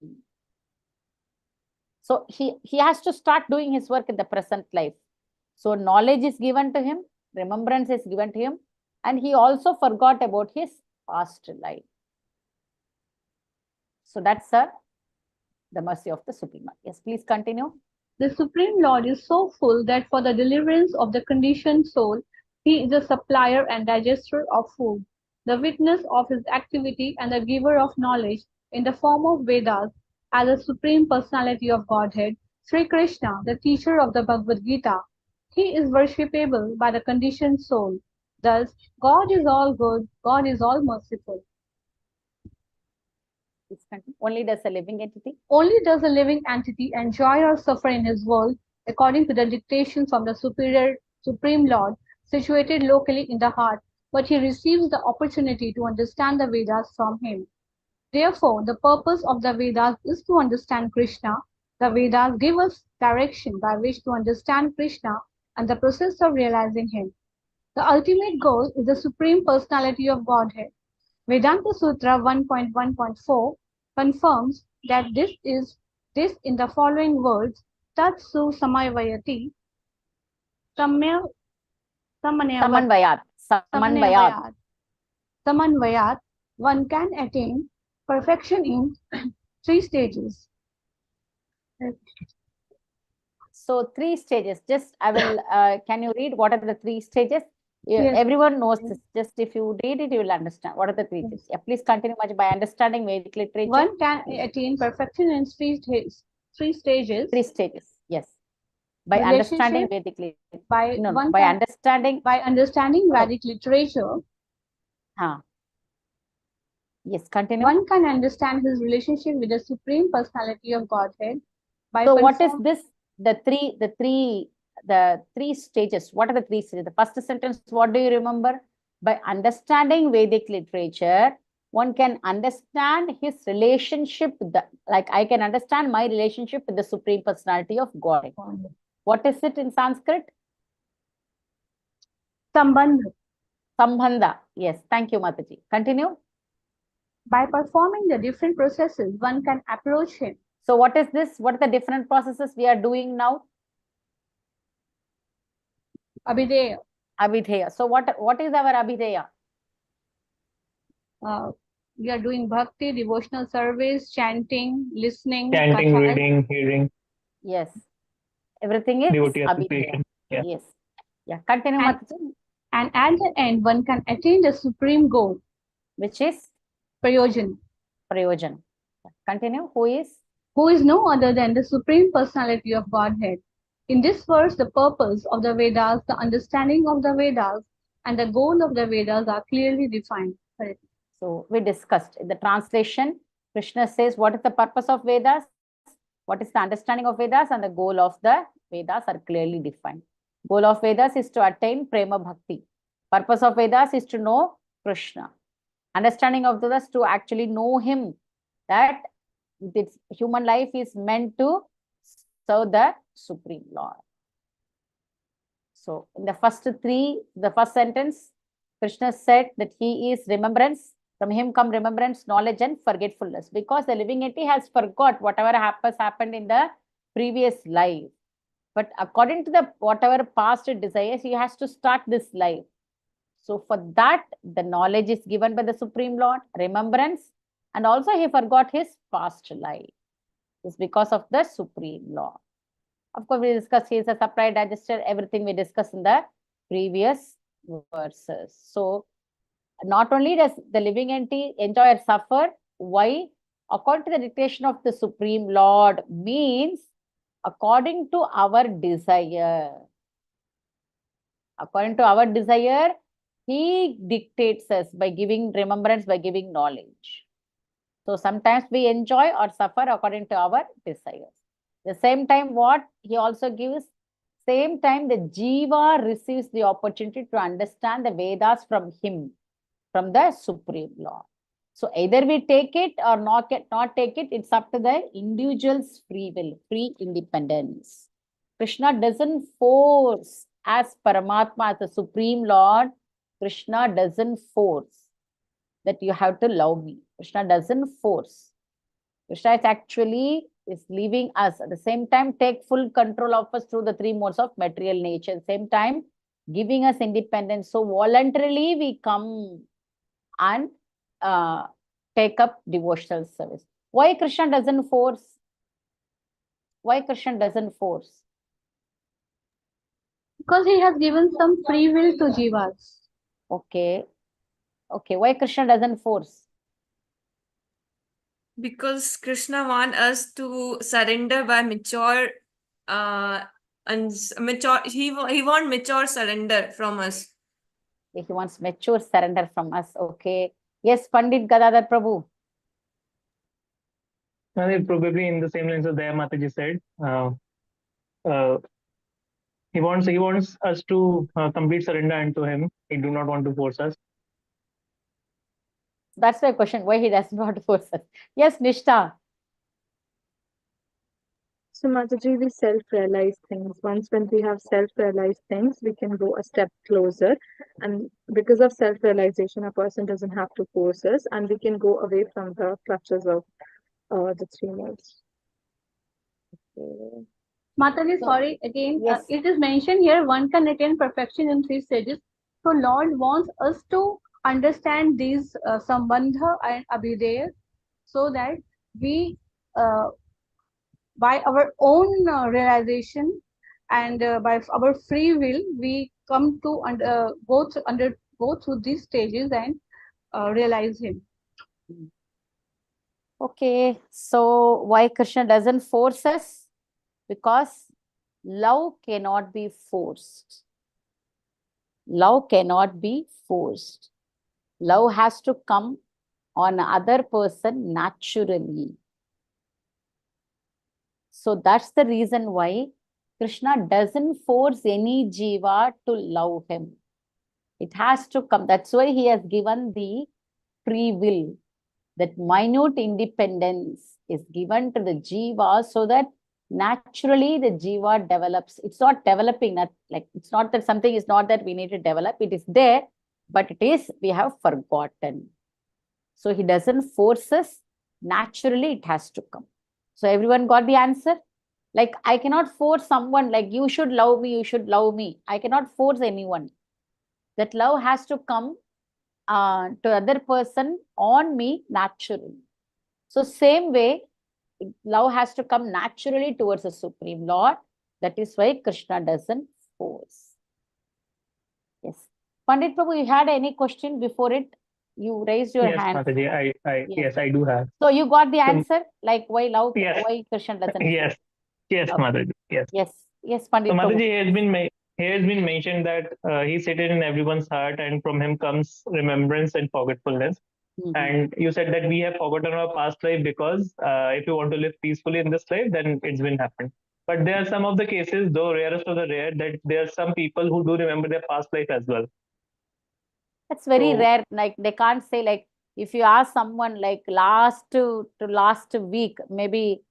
So he has to start doing his work in the present life. So knowledge is given to him, remembrance is given to him, and he also forgot about his past life. So that's the mercy of the Supreme Lord. Yes, please continue. The Supreme Lord is so full that for the deliverance of the conditioned soul, he is the supplier and digester of food, the witness of his activity and the giver of knowledge in the form of Vedas as the Supreme Personality of Godhead, Sri Krishna, the teacher of the Bhagavad Gita. He is worshipable by the conditioned soul. Thus, God is all good, God is all merciful. Only does a living entity? Only does a living entity enjoy or suffer in his world according to the dictations of the Supreme Lord situated locally in the heart, but he receives the opportunity to understand the Vedas from him. Therefore, the purpose of the Vedas is to understand Krishna. The Vedas give us direction by which to understand Krishna and the process of realizing him. The ultimate goal is the Supreme Personality of Godhead. Vedanta Sutra 1.1.4 confirms that this in the following words: Tat su samayavayati Samanvayat. Samanvayat. One can attain perfection in 3 stages. So 3 stages. Just I will. Can you read what are the 3 stages? Yes. Everyone knows this. Just if you read it, you will understand. What are the three things? Yeah, please continue much by understanding Vedic literature. One can attain perfection in three stages. 3 stages. Yes. By understanding Relationship, Vedic literature. by No, one by can, understanding. by understanding Okay. Vedic literature, Yes, continue. one can understand his relationship with the Supreme Personality of Godhead by So what is perform- this? The three stages. What are the 3 stages? The first sentence, what do you remember? By understanding Vedic literature, one can understand his relationship with the, like I can understand my relationship with the Supreme Personality of God. What is it in Sanskrit? Sambandha. Sambandha. Yes, thank you, Mataji. Continue. By performing the different processes, one can approach him. So what is this? What are the different processes we are doing now? Abhideya. Abhideya. So what is our Abhideya? We are doing bhakti, devotional service, chanting, listening, Chanting, kathas. reading, hearing, Yes. Everything is devotee Abhideya. association. Yeah. Yes. Yeah. Continue, And- Mataji. And at the end, one can attain the supreme goal, Which is Prayojan, Prayojan. Continue. Who is? who is no other than the Supreme Personality of Godhead. In this verse, the purpose of the Vedas, the understanding of the Vedas, and the goal of the Vedas are clearly defined. Correct. So we discussed in the translation. Krishna says, what is the purpose of Vedas? What is the understanding of Vedas? And the goal of the Vedas are clearly defined. Goal of Vedas is to attain Prema Bhakti. Purpose of Vedas is to know Krishna. Understanding of Vedas to actually know him. That this human life is meant to serve the Supreme Lord. So in the first sentence, Krishna said that he is remembrance. From him come remembrance, knowledge, and forgetfulness. Because the living entity has forgot whatever happened in the previous life. But according to the whatever past desires, he has to start this life. So for that, the knowledge is given by the Supreme Lord, remembrance, and also he forgot his past life. It's because of the Supreme Lord. Of course, we discussed he is a supply digester, everything we discussed in the previous verses. So not only does the living entity enjoy or suffer, why? According to the dictation of the Supreme Lord means according to our desire. According to our desire, he dictates us by giving remembrance, by giving knowledge. So sometimes we enjoy or suffer according to our desires. The same time, what he also gives, same time the Jiva receives the opportunity to understand the Vedas from him, from the Supreme Lord. So either we take it or not take it, it's up to the individual's free will, free independence. Krishna doesn't force, as Paramatma, as the Supreme Lord, Krishna doesn't force that you have to love me. Krishna doesn't force. Krishna is actually leaving us at the same time, take full control of us through the 3 modes of material nature. At the same time, giving us independence. So voluntarily we come and take up devotional service. Why Krishna doesn't force? Why Krishna doesn't force? Because he has given some free will to jivas. Okay. Okay. Why Krishna doesn't force? Because Krishna wants us to surrender by mature and mature he want mature surrender from us. He wants mature surrender from us. Okay. Yes, Pandit Gadadhar Prabhu. Probably in the same lines as Daya Mataji said. He wants us to complete surrender unto him. He do not want to force us. That's my question. Why he does not force us? Yes, Nishta. So, Mataji, we self-realize things. Once when we have self-realized things, we can go a step closer. And because of self-realization, a person doesn't have to force us, and we can go away from the clutches of the 3 modes. Okay. Mataji, So- sorry, again, Yes. it is mentioned here one can attain perfection in 3 stages. So Lord wants us to understand these Sambandha and Abhideya so that we, by our own realization and by our free will, we come to go through these stages and realize him. Okay, so why Krishna doesn't force us? Because love cannot be forced. Love cannot be forced. Love has to come on other person naturally. So that's the reason why Krishna doesn't force any jiva to love him. It has to come. That's why he has given the free will. That minute independence is given to the jiva so that naturally the jiva develops. It's not developing, that like it's not that something is not that we need to develop. It is there, but it is we have forgotten. So he doesn't force us. Naturally, it has to come. So everyone got the answer? Like I cannot force someone like you should love me, you should love me. I cannot force anyone. That love has to come to other person on me naturally. So same way, love has to come naturally towards the Supreme Lord. That is why Krishna doesn't force. Yes. Pandit Prabhu, you had any question before it? You raised your Yes, hand. Mataji, yes, I do have. So you got the So, answer? Like why love, yes, why Krishna doesn't yes, force? yes, Okay. Mataji, yes. Yes. Yes, So Pandit Prabhu. Mataji, here has been mentioned that he's seated in everyone's heart, and from him comes remembrance and forgetfulness. And you said that we have forgotten our past life because if you want to live peacefully in this life, then it's been happened. But there are some of the cases, though rarest of the rare, that there are some people who do remember their past life as well. That's very So rare. Like they can't say like if you ask someone like last to last week, maybe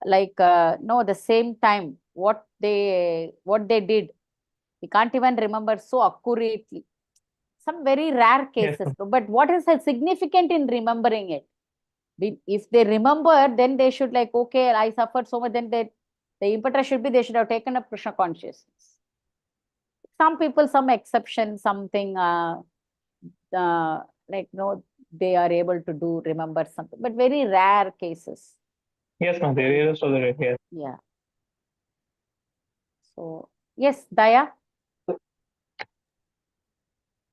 like no, the same time what they did. We can't even remember so accurately. Some very rare yes, cases. But what is significant in remembering it? If they remember, then they should like, okay, I suffered so much, then the impetus should be they should have taken up Krishna consciousness. Some people, some exception, something like no, they are able to do remember something, but very rare cases. yes, Mataji, rarest of the rare. Yes. Yeah. So yes, Daya.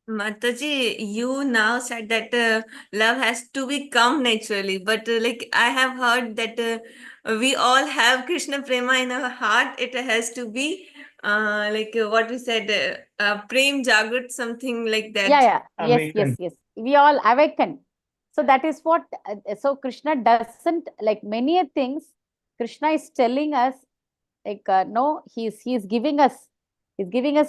Mataji, you now said that love has to be come naturally, but like I have heard that we all have Krishna Prema in our heart. It has to be like what we said, Prem Jagrat, something like Yeah, that. yeah. Yes, yes, Awaken. yes. We all awaken. So that is what, so Krishna doesn't, like many things, Krishna is telling us, like, no, he's giving us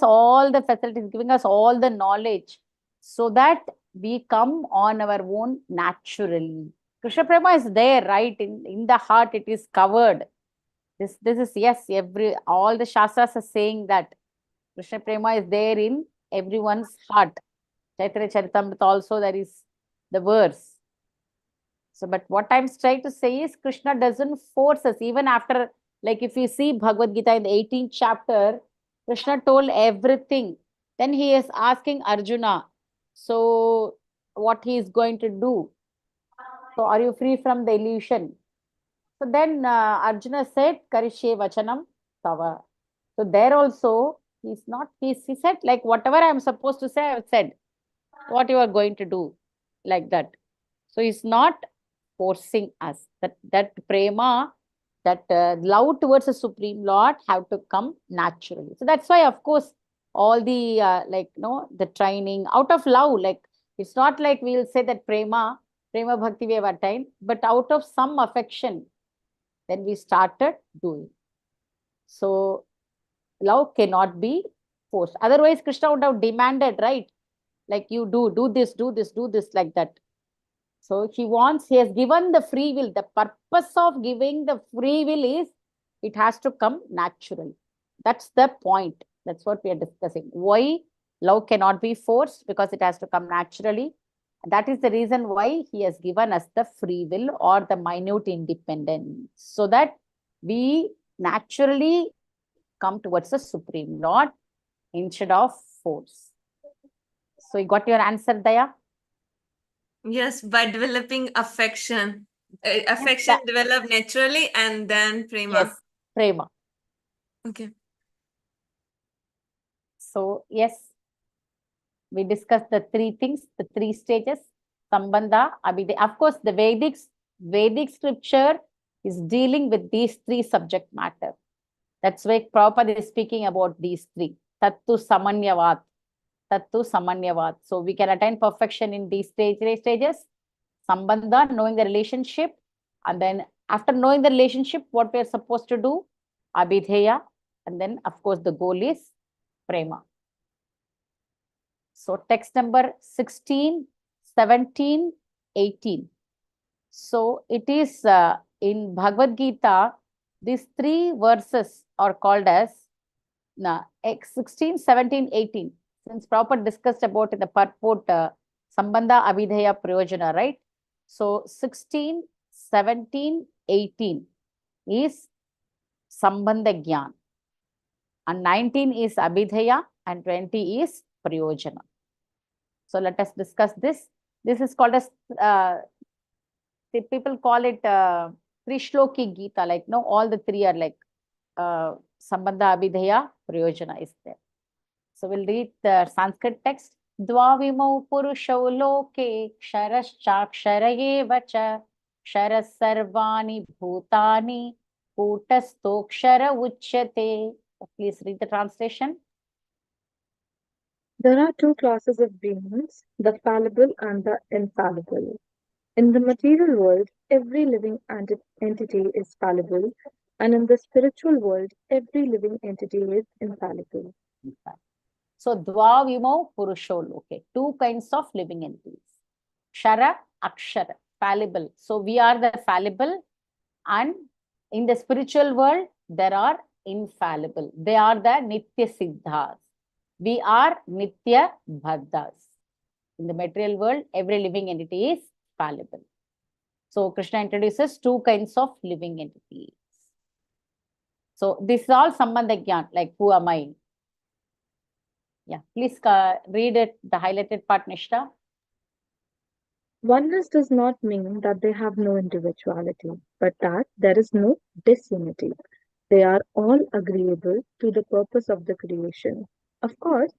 all the facilities, giving us all the knowledge so that we come on our own naturally. Krishna Prema is there, right? In the heart, it is covered. This is, yes, all the Shastras are saying that Krishna Prema is there in everyone's heart. Chaitanya Charitamrita also there is the verse. So, but what I'm trying to say is Krishna doesn't force us, even after, like if you see Bhagavad Gita in the 18th chapter, Krishna told everything. Then he is asking Arjuna, so what he is going to do? So are you free from the illusion? So then Arjuna said, Karishye Vachanam Tava. So there also, he said, like whatever I'm supposed to say, I have said. What you are going to do, like that. So he's not forcing us. That prema, that love towards the Supreme Lord have to come naturally. So that's why, of course, all the like the training out of love, like it's not like we'll say that prema bhakti we have attained, but out of some affection, then we started doing. So love cannot be forced. Otherwise, Krishna would have demanded, right? Like you do this, do this, do this, like that. So he has given the free will. The purpose of giving the free will is it has to come naturally. That's the point. That's what we are discussing. Why love cannot be forced? Because it has to come naturally. That is the reason why he has given us the free will or the minute independence, so that we naturally come towards the Supreme Lord instead of force. So you got your answer, Daya? Yes, by developing affection. Affection That, develop naturally and then yes, prema. prema. Okay. So yes, We discussed the three things, the three stages, Sambandha, Abhideya. Of course, the Vedic scripture is dealing with these three subject matter. That's why Prabhupada is speaking about these three. Tattu Samanyavat. Tattu Samanyavat. So we can attain perfection in these stages. Sambandha, knowing the relationship. And then after knowing the relationship, what we are supposed to do? Abhideya. And then, of course, the goal is Prema. So text number 16, 17, 18. So it is in Bhagavad Gita, these three verses are called as 16, 17, 18. Since Prabhupada discussed about in the purport, Sambandha, Abhideya, Prayojana, right? So 16, 17, 18 is Sambandha Gyan. And 19 is Abhideya and 20 is Prayojana. So let us discuss this. This is called as, people call it Trishloki Gita, like, no, all the three are like Sambandha, Abhideya, Prayojana is there. So we'll read the Sanskrit text. Dvavimau purushau loke ksharaschaksharayeva vacha ksharas sarvani bhutani kutastokshara uchyate. Please read the translation. There are two classes of beings, the fallible and the infallible. In the material world, every living entity is fallible, and in the spiritual world, every living entity is infallible. So, Dvavimau Purusho Loke, two kinds of living entities. Kshara, Akshara, fallible. So, we are the fallible, and in the spiritual world, there are infallible. They are the Nitya Siddhas. We are Nitya Bhaddas. In the material world, every living entity is fallible. So, Krishna introduces two kinds of living entities. So, this is all Sambandha Gyan, like who am I? Yeah, please read it, the highlighted part, Nishta. Oneness does not mean that they have no individuality, but that there is no disunity. They are all agreeable to the purpose of the creation. Of course,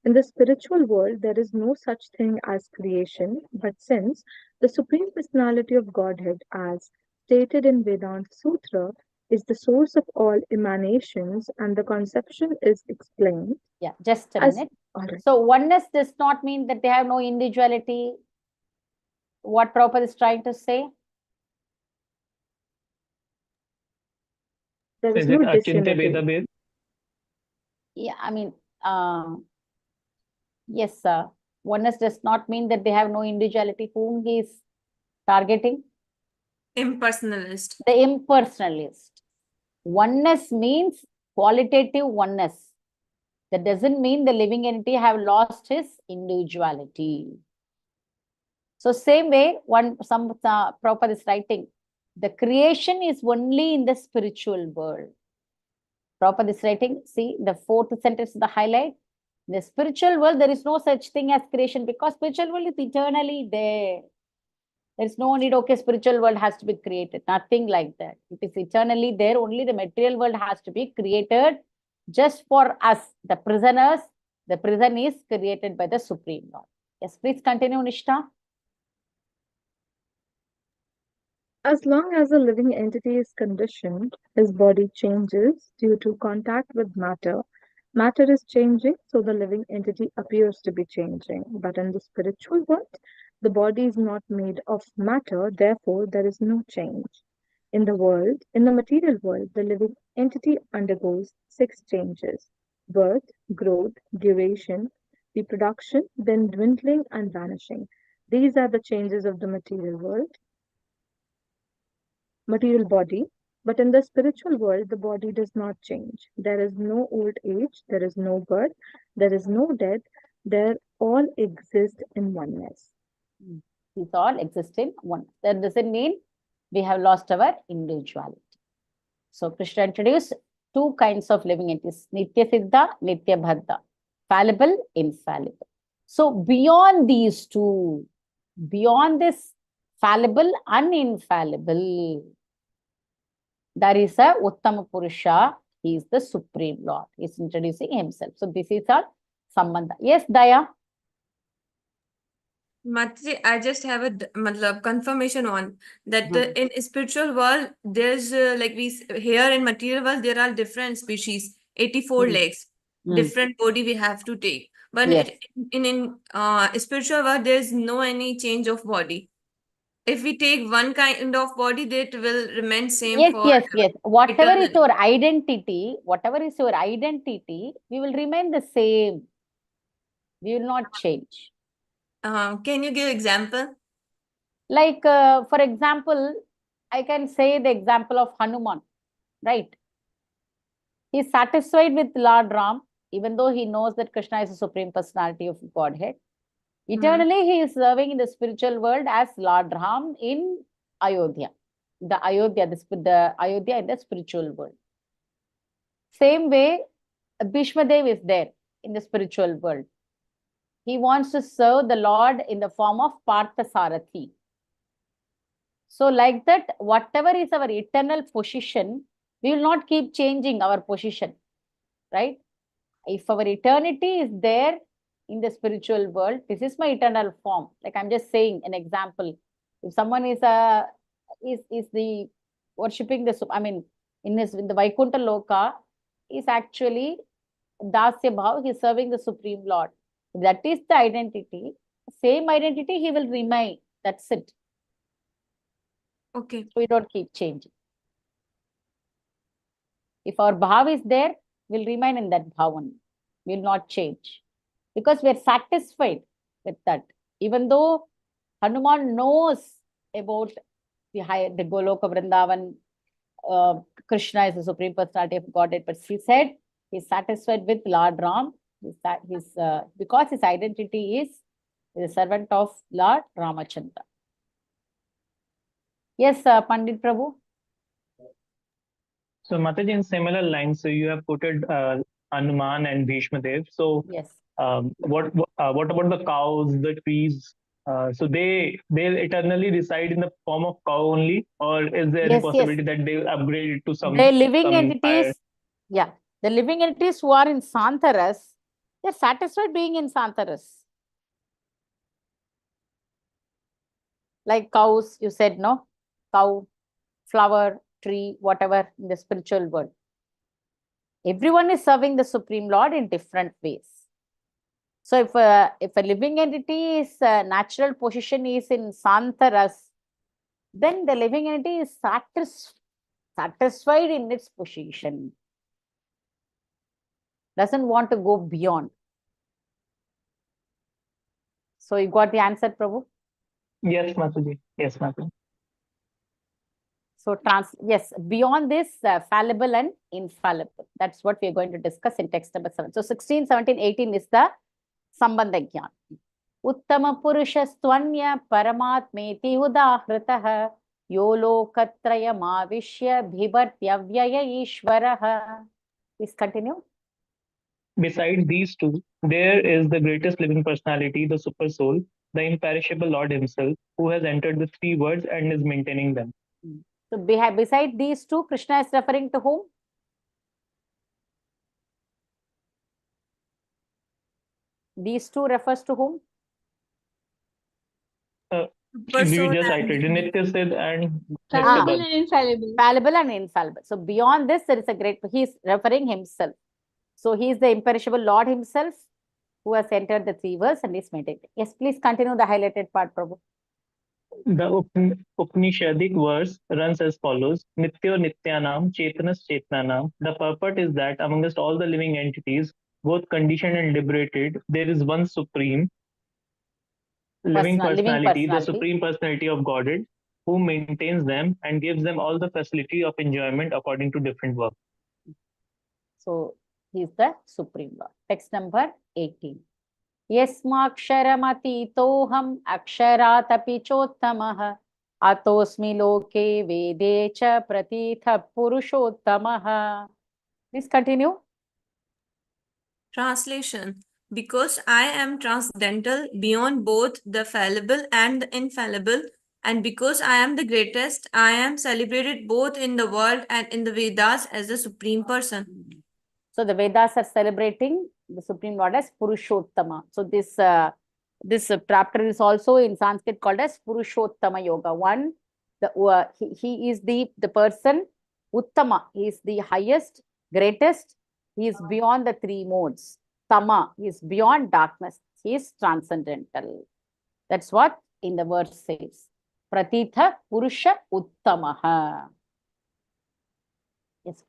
in the spiritual world, there is no such thing as creation, but since the Supreme Personality of Godhead, as stated in Vedanta Sutra, is the source of all emanations and the conception is explained. Yeah, just a as- minute. Alright. So, oneness does not mean that they have no individuality. What Prabhupada is trying to say? There is Is no it Achintya disunity. Veda based? Yeah, I mean, yes, oneness does not mean that they have no individuality. Whom he is targeting? Impersonalist. The impersonalist. Oneness means qualitative oneness. That doesn't mean the living entity have lost his individuality. So same way, some Prabhupada is writing, the creation is only in the spiritual world. Prabhupada is writing, see the fourth sentence, the highlight. In the spiritual world, there is no such thing as creation because spiritual world is eternally there. There is no need, okay, spiritual world has to be created. Nothing like that. It is eternally there. Only the material world has to be created just for us, the prisoners. The prison is created by the Supreme Lord. Yes, please continue, Nishta. As long as a living entity is conditioned, his body changes due to contact with matter. Matter is changing, so the living entity appears to be changing. But in the spiritual world, the body is not made of matter, therefore, there is no change. In the material world, the living entity undergoes 6 changes: birth, growth, duration, reproduction, then dwindling and vanishing. These are the changes of the material body, but in the spiritual world, the body does not change. There is no old age, there is no birth, there is no death, they all exist in oneness. These all exist in one. That doesn't mean we have lost our individuality. So Krishna introduced two kinds of living entities, Nitya Siddha, Nitya Bhadda, fallible, infallible. So beyond these two, beyond this fallible and infallible, there is a Uttama Purusha. He is the Supreme Lord. He is introducing himself. So this is our Sambandha. Yes, Daya? Mataji, I just have a matlab, confirmation on that in spiritual world, there's like here in material world, there are different species, 84 Mm. legs, Mm. different body we have to take. But Yes. in spiritual world, there's no any change of body. If we take one kind of body, that will remain same Yes, for yes, yes. Whatever is eternally. your identity, we will remain the same. We will not change. Can you give example? Like, for example, I can say the example of Hanuman, right? He's satisfied with Lord Ram, even though he knows that Krishna is the supreme personality of Godhead. Eternally, he is serving in the spiritual world as Lord Ram in Ayodhya. The Ayodhya in the spiritual world. Same way, Bhishma Dev is there in the spiritual world. He wants to serve the Lord in the form of Parthasarathi. So, like that, whatever is our eternal position, we will not keep changing our position, right? If our eternity is there in the spiritual world, this is my eternal form. Like I'm just saying an example. If someone is the worshipping the, I mean, in the Vaikuntha Loka, is actually Dasya Bhav, he is serving the Supreme Lord. That is the identity. Same identity he will remain. That's it. Okay. So we don't keep changing. If our bhav is there, we'll remain in that bhavan. We'll not change. Because we're satisfied with that. Even though Hanuman knows about the Goloka Vrindavan, Krishna is the supreme personality of Godhead, but he said he's satisfied with Lord Ram. Because his identity is the servant of Lord Ramachandra. Yes, Pandit Prabhu. So Mataji, in similar lines, so you have quoted Hanuman and Bhishma Dev. So Yes. what about the cows, the trees? So they eternally reside in the form of cow only, or is there any possibility that they upgrade to some the living some entities, higher? yeah, the living entities who are in Santaras, they're satisfied being in Santaras. Like cows, you said, no? Cow, flower, tree, whatever in the spiritual world. Everyone is serving the Supreme Lord in different ways. So if a living entity's natural position is in Santaras, then the living entity is satisfied in its position. Doesn't want to go beyond. So you got the answer, Prabhu? Yes, Mataji. Yes, Mataji. So yes, beyond this, fallible and infallible. That's what we're going to discuss in text number 7. So 16, 17, 18 is the Sambandha Gyan. Uttama Purushastvanya Paramatmeti Udahritah Yo Lokatrayam Avishya Bhibartyavyaya Ishvaraha. Please continue. Besides these two, there is the greatest living personality, the super soul, the imperishable Lord himself, who has entered the three worlds and is maintaining them. So beside these two, Krishna is referring to whom? These two refers to whom? We just iterated Nitya Siddh and Fallible Nityabad. and infallible. Fallible and infallible. So beyond this, there is a great, he is referring himself. So he is the imperishable Lord himself who has entered the three worlds and is maintained. Yes, please continue the highlighted part, Prabhu. The Upanishadic verse runs as follows: Nityo Nityanam Chetanas Chetananam. The purport is that amongst all the living entities, both conditioned and liberated, there is one supreme living personality, the supreme personality of Godhead, who maintains them and gives them all the facility of enjoyment according to different work. So he is the supreme Lord. Text number 18. Yasmaksharamati aksharaatapi chottamah atosmi loke vede cha pratitha purushottamah. Please continue. Translation. Because I am transcendental beyond both the fallible and the infallible, and because I am the greatest, I am celebrated both in the world and in the Vedas as the supreme person. So the Vedas are celebrating the Supreme Lord as Purushottama. So this This chapter is also in Sanskrit called as Purushottama Yoga. One, he is the person, Uttama, he is the highest, greatest, he is beyond the three modes. Tama, he is beyond darkness, he is transcendental. That's what in the verse says. Pratitha Purusha Uttamaha. Yes.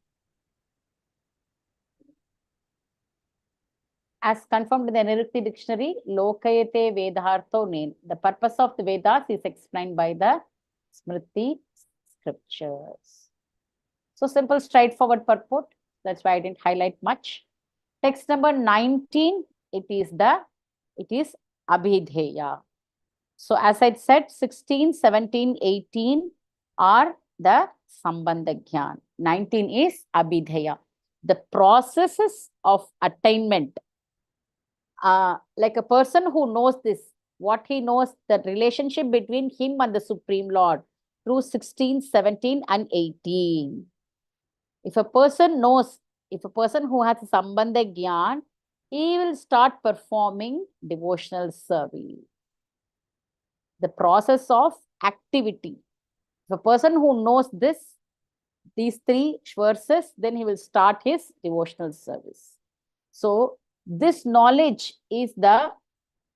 As confirmed in the Nirukti dictionary, Lokayate Vedartho Nen. The purpose of the Vedas is explained by the Smriti scriptures. So simple, straightforward purport. That's why I didn't highlight much. Text number 19, it is Abhidheya. So as I said, 16, 17, 18 are the Sambandha Gyan. 19 is Abhidheya. The processes of attainment. Like a person who knows this, what he knows, the relationship between him and the Supreme Lord through 16, 17 and 18. If a person knows, if a person who has Sambandha Gyan, he will start performing devotional service. The process of activity. If a person who knows this, these three verses, then he will start his devotional service. So this knowledge is the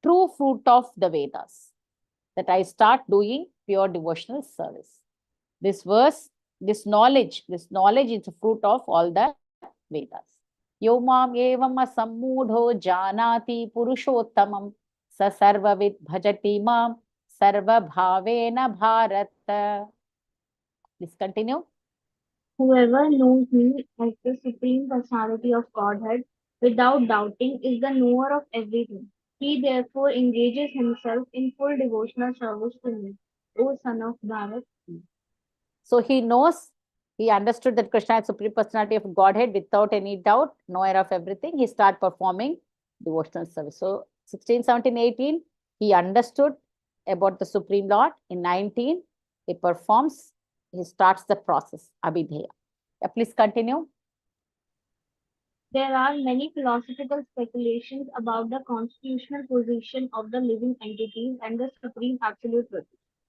true fruit of the Vedas, that I start doing pure devotional service. This verse, this knowledge is the fruit of all the Vedas. Yomam evam asammudho janati purushottamam sa sarvavid bhajati mam sarva bhavena bharata. Please continue. Whoever knows me as the Supreme Personality of Godhead without doubting is the knower of everything. He therefore engages himself in full devotional service to me, O son of Bharat. So he knows, he understood that Krishna is Supreme Personality of Godhead without any doubt, knower of everything. He started performing devotional service. So 16, 17, 18, he understood about the Supreme Lord. In 19, he performs, he starts the process, Abhidheya. Please continue. There are many philosophical speculations about the constitutional position of the living entities and the Supreme Absolute Truth.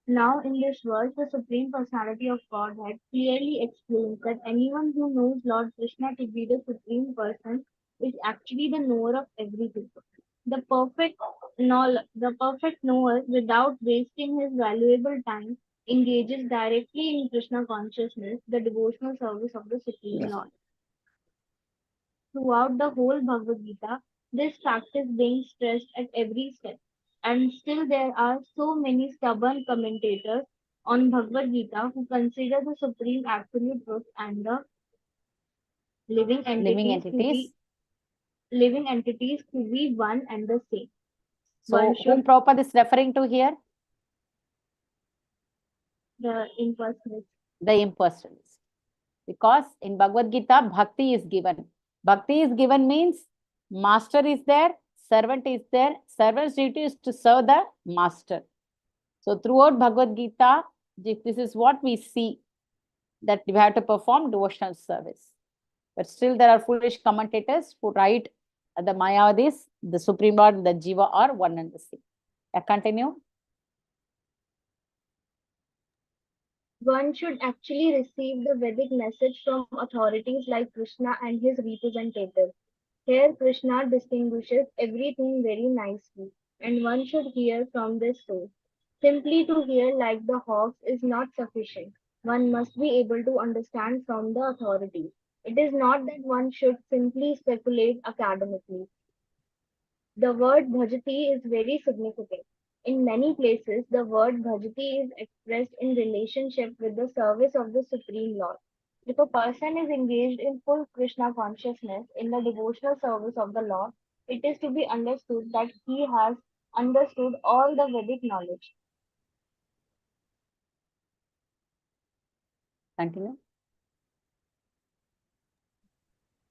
Now, in this verse, the Supreme Personality of Godhead clearly explains that anyone who knows Lord Krishna to be the Supreme Person is actually the knower of everything. The perfect knower, without wasting his valuable time, engages directly in Krishna consciousness, the devotional service of the Supreme Lord. Throughout the whole Bhagavad Gita, this fact is being stressed at every step. And still there are so many stubborn commentators on Bhagavad Gita who consider the Supreme Absolute Truth and the living entities to be one and the same. So whom Prabhupada is referring to here? The impersonalist. The impersonalist. Because in Bhagavad Gita, bhakti is given. Bhakti is given means master is there, servant is there. Servant's duty is to serve the master. So throughout Bhagavad Gita, this is what we see, that we have to perform devotional service. But still there are foolish commentators who write the Mayavadis, the Supreme Lord and the Jiva are one and the same. Continue. One should actually receive the Vedic message from authorities like Krishna and his representatives. Here Krishna distinguishes everything very nicely, and one should hear from this source. Simply to hear like the hawks is not sufficient. One must be able to understand from the authorities. It is not that one should simply speculate academically. The word bhajati is very significant. In many places, the word bhajati is expressed in relationship with the service of the Supreme Lord. If a person is engaged in full Krishna consciousness in the devotional service of the Lord, it is to be understood that he has understood all the Vedic knowledge. Continue.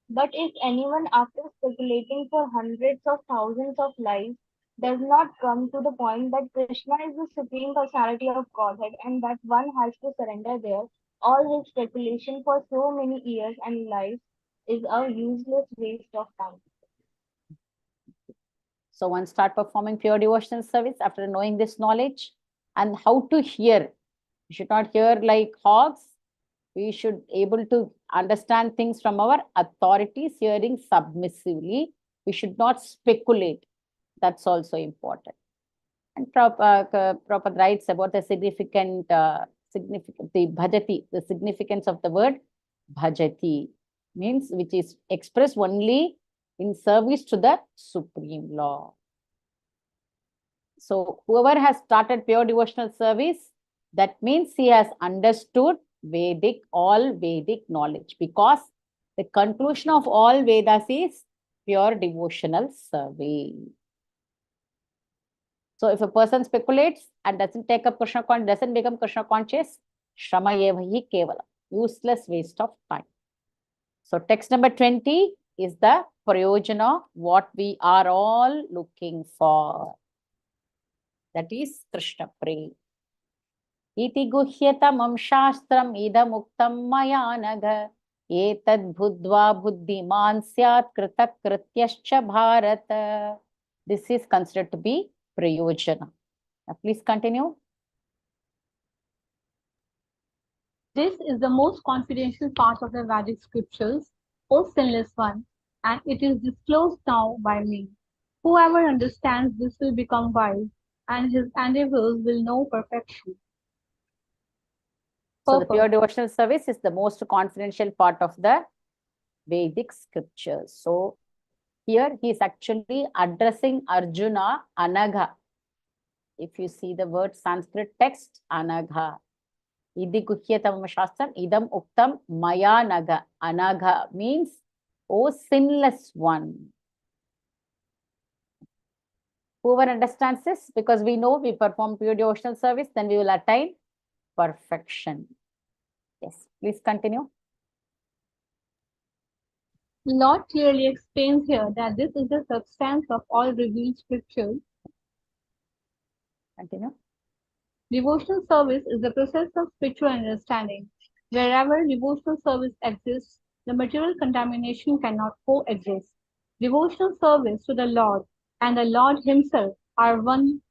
But if anyone, after speculating for hundreds of thousands of lives, does not come to the point that Krishna is the Supreme Personality of Godhead and that one has to surrender there, all his speculation for so many years and lives is a useless waste of time. So one start performing pure devotional service after knowing this knowledge and how to hear. We should not hear like hogs. We should able to understand things from our authorities, hearing submissively. We should not speculate. That's also important. And Prabhupada writes about the significant the bhajati, the significance of the word bhajati means which is expressed only in service to the Supreme Lord. So whoever has started pure devotional service, that means he has understood all Vedic knowledge, because the conclusion of all Vedas is pure devotional service. So if a person speculates and doesn't take up Krishna conscious, doesn't become Krishna conscious, Shrama eva hi kevala, useless waste of time. So text number 20 is the prayojana, what we are all looking for. That is Krishna Prem. Iti guhyatamam shastram idamuktam maya nagha etad bhudva buddhiman syat kritak krityascha bharata. This is considered to be prayojana. Now please continue. This is the most confidential part of the Vedic scriptures, O sinless one, and it is disclosed now by me. Whoever understands this will become wise, and his endeavors will know perfection. So the pure devotional service is the most confidential part of the Vedic scriptures. So here he is actually addressing Arjuna, Anagha. If you see the word Sanskrit text, Anagha. Idi guhyatam shastram idam uktam maya naga. Anagha means, O sinless one. Whoever understands this, because we know we perform pure devotional service, then we will attain perfection. Yes, please continue. Lord clearly explains here that this is the substance of all revealed scriptures. Continue. Devotional service is the process of spiritual understanding. Wherever devotional service exists, the material contamination cannot coexist. Devotional service to the Lord and the Lord Himself are one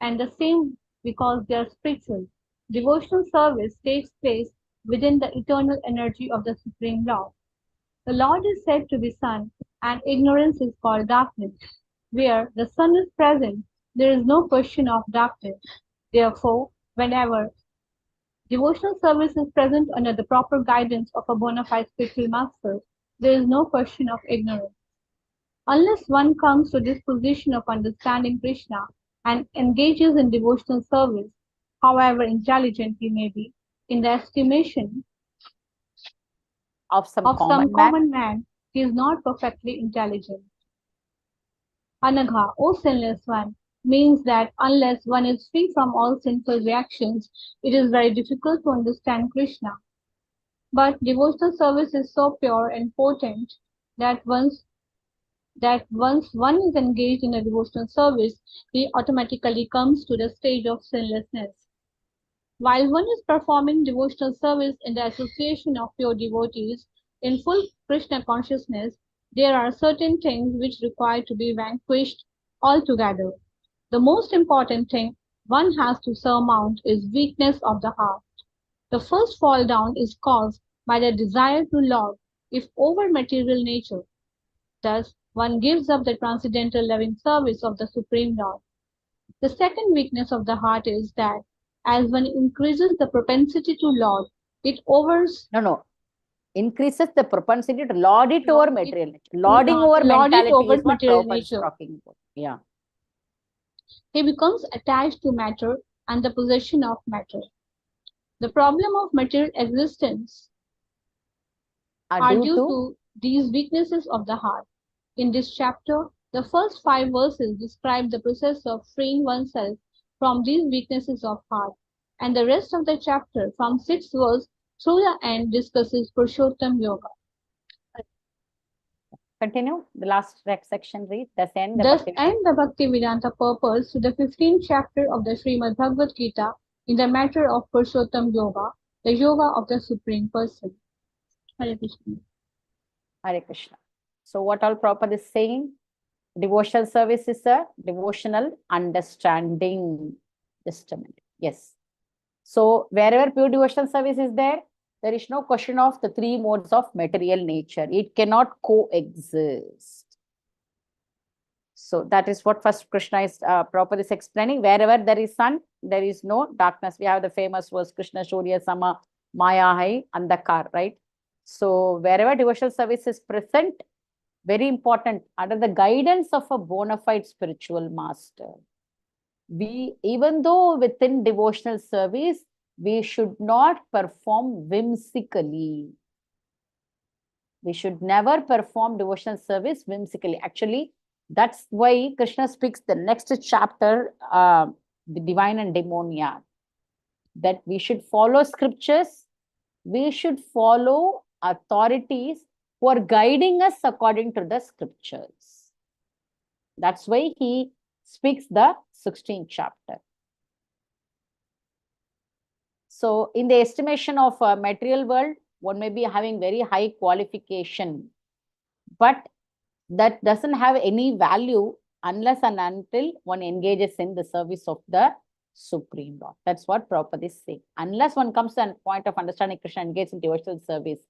and the same because they are spiritual. Devotional service takes place within the eternal energy of the Supreme Lord. The Lord is said to be sun, and ignorance is called darkness. Where the sun is present, there is no question of darkness. Therefore, whenever devotional service is present under the proper guidance of a bona fide spiritual master, there is no question of ignorance. Unless one comes to this position of understanding Krishna and engages in devotional service, however intelligent he may be, in the estimation Of some common man, he is not perfectly intelligent. Anagha, O sinless one, means that unless one is free from all sinful reactions, it is very difficult to understand Krishna. But devotional service is so pure and potent that once one is engaged in a devotional service, he automatically comes to the stage of sinlessness. While one is performing devotional service in the association of pure devotees in full Krishna consciousness, there are certain things which require to be vanquished altogether. The most important thing one has to surmount is weakness of the heart. The first fall down is caused by the desire to love, if over material nature. Thus, one gives up the transcendental loving service of the Supreme Lord. The second weakness of the heart is that as one increases the propensity to laud, it increases the propensity to lord it over material nature. Lording over mentality over is what material Prabhupada is nature. talking about. Yeah. He becomes attached to matter and the possession of matter. The problem of material existence are due to these weaknesses of the heart. In this chapter, the first 5 verses describe the process of freeing oneself from these weaknesses of heart, and the rest of the chapter, from 6th verse through the end, discusses Purushottam Yoga. Continue. The last section reads, Thus end the Bhaktivedanta purpose to the 15th chapter of the Srimad Bhagavad Gita in the matter of Purushottam Yoga, the yoga of the Supreme Person. Hare Krishna. Hare Krishna. So what all Prabhupada is saying? Devotional service is a devotional understanding. Just a minute. Yes. So wherever pure devotional service is there is no question of the three modes of material nature. It cannot coexist. So that is what first Krishna is Prabhupada is explaining. Wherever there is sun, there is no darkness. We have the famous verse Krishna Shurya Sama Maya Hai Andakar, right? So wherever devotional service is present, very important, under the guidance of a bona fide spiritual master. We, even though within devotional service, we should not perform whimsically. We should never perform devotional service whimsically. Actually, that's why Krishna speaks the next chapter, the divine and demoniac, that we should follow scriptures, we should follow authorities who are guiding us according to the scriptures. That's why he speaks the 16th chapter. So in the estimation of a material world, one may be having very high qualification, but that doesn't have any value unless and until one engages in the service of the Supreme Lord. That's what Prabhupada is saying. Unless one comes to a point of understanding Krishna and engages in devotional service,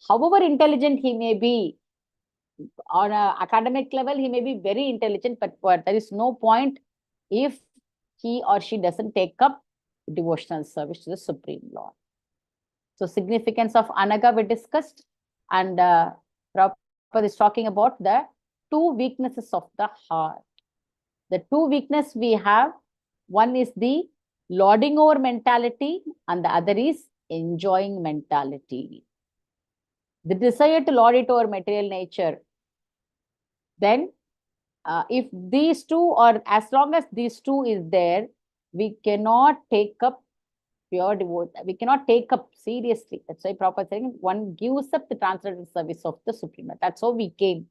however intelligent he may be, on an academic level, he may be very intelligent, but there is no point if he or she doesn't take up devotional service to the Supreme Lord. So significance of Anaga we discussed, and Prabhupada is talking about the two weaknesses of the heart. The two weaknesses we have, one is the lording over mentality and the other is enjoying mentality. The desire to lord it over material nature. Then if these two, or as long as these two is there, we cannot take up pure devote. We cannot take up seriously. That's why Prabhupada saying one gives up the transcendental service of the Supreme. That's how we came.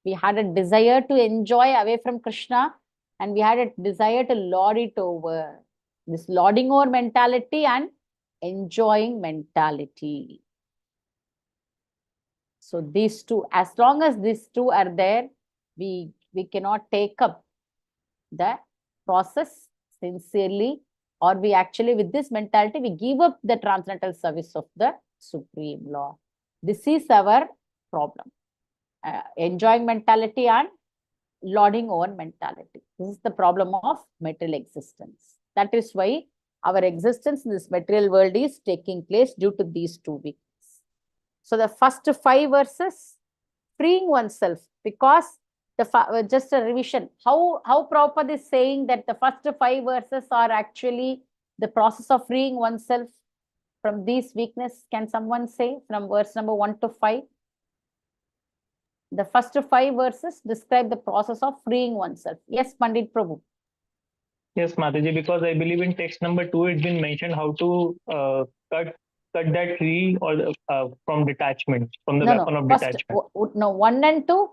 We had a desire to enjoy away from Krishna, and we had a desire to lord it over. This lording over mentality and enjoying mentality. So these two, as long as these two are there, we cannot take up the process sincerely, or we actually, with this mentality, we give up the transcendental service of the Supreme Lord. This is our problem. Enjoying mentality and lording over mentality. This is the problem of material existence. That is why our existence in this material world is taking place due to these two weaknesses. So the first 5 verses, freeing oneself, because just a revision, how Prabhupada is saying that the first 5 verses are actually the process of freeing oneself from these weaknesses. Can someone say from verse number 1 to 5? The first 5 verses describe the process of freeing oneself. Yes, Pandit Prabhu. Yes, Mataji, because I believe in text number 2, it's been mentioned how to cut that tree or from detachment, from the weapon of detachment. No, 1 and 2.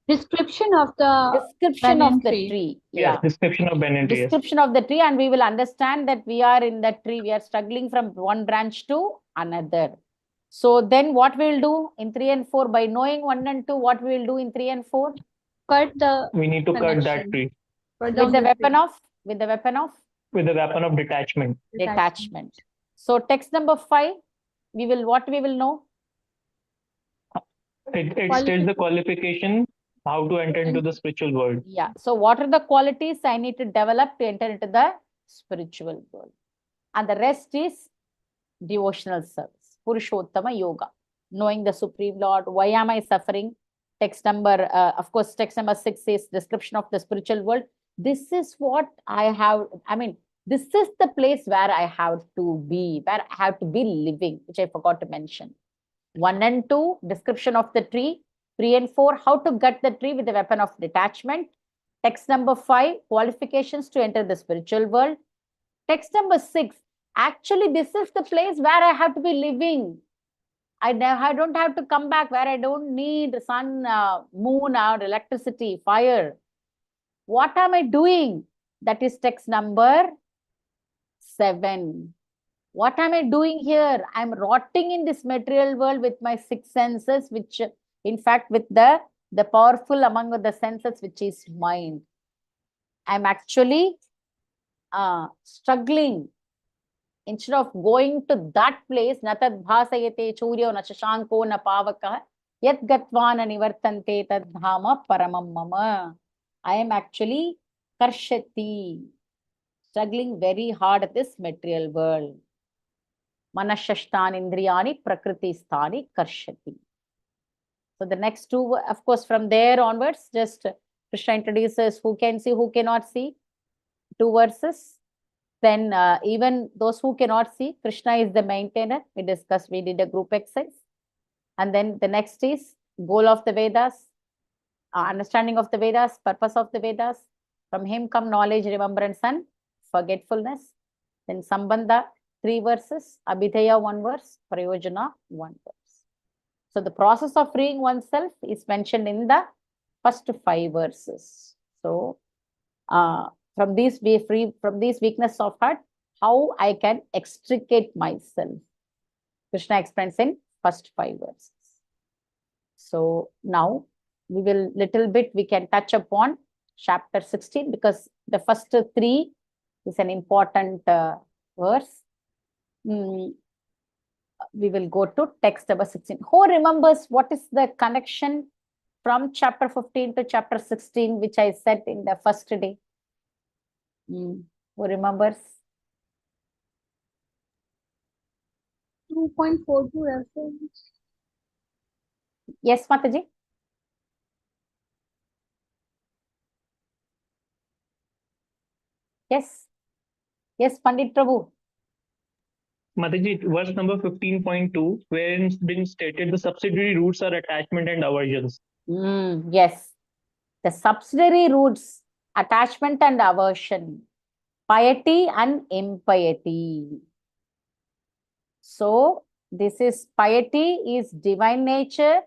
Description of the Description of banyan the tree. tree. Yes, Yeah. description of banyan tree. Description of the tree, and we will understand that we are in that tree. We are struggling from one branch to another. So then what we will do in 3 and 4, by knowing 1 and 2, what we will do in 3 and 4? We need to cut that connection. tree With the weapon of? With the weapon of? with the weapon of detachment. Detachment. So text number 5, what we will know? It states the qualification, how to enter into the spiritual world. Yeah. So what are the qualities I need to develop to enter into the spiritual world? And the rest is devotional service, Purushottama Yoga, knowing the Supreme Lord. Why am I suffering? Text number, of course, text number 6 is description of the spiritual world. This is what I have, this is the place where I have to be, where I have to be living, which I forgot to mention. 1 and 2, description of the tree. 3 and 4, how to get the tree with the weapon of detachment. Text number 5, qualifications to enter the spiritual world. Text number 6, actually, this is the place where I have to be living. I don't have to come back, where I don't need sun, moon, or electricity, fire. What am I doing? That is text number 7. What am I doing here? I'm rotting in this material world with my 6 senses, which in fact with the the powerful among the senses, which is mind. I'm actually struggling. Instead of going to that place, natad bhasayate churyo na shashanko na pavaka yat gatvana nivartante tad dhama paramam mama. I am actually karshati, struggling very hard at this material world. Manashashtani indriyani prakriti sthani karshati. So the next two, of course, from there onwards, just Krishna introduces who can see, who cannot see, 2 verses. Then even those who cannot see, Krishna is the maintainer. We discussed, we did a group exercise. And then the next is goal of the Vedas, understanding of the Vedas, purpose of the Vedas. From him come knowledge, remembrance, and forgetfulness. Then Sambandha, 3 verses, Abhidheya, 1 verse, Prayojana, 1 verse. So the process of freeing oneself is mentioned in the first 5 verses. So from these, be free from these weakness of heart, how I can extricate myself. Krishna explains in first 5 verses. So now we will little bit, we can touch upon chapter 16 because the first 3 is an important verse. We will go to text number 16. Who remembers what is the connection from chapter 15 to chapter 16, which I said in the first day? Who remembers? 2.42 reference. Yes, Mataji. Yes. Yes, Pandit Prabhu. Mataji, verse number 15.2, wherein it's been stated the subsidiary roots are attachment and aversions. Yes. The subsidiary roots, attachment and aversion, piety and impiety. So this is piety is divine nature,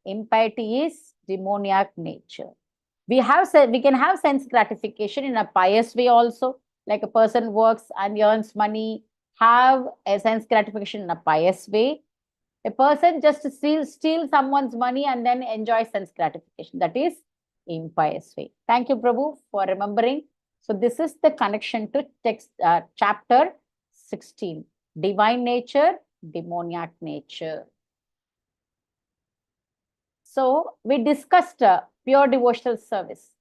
impiety is demoniac nature. We can have sense gratification in a pious way also, like a person works and earns money, have a sense gratification in a pious way. A person just steal someone's money and then enjoy sense gratification. That is impious way. Thank you, Prabhu, for remembering. So this is the connection to text chapter 16. Divine nature, demoniac nature. So we discussed pure devotional service.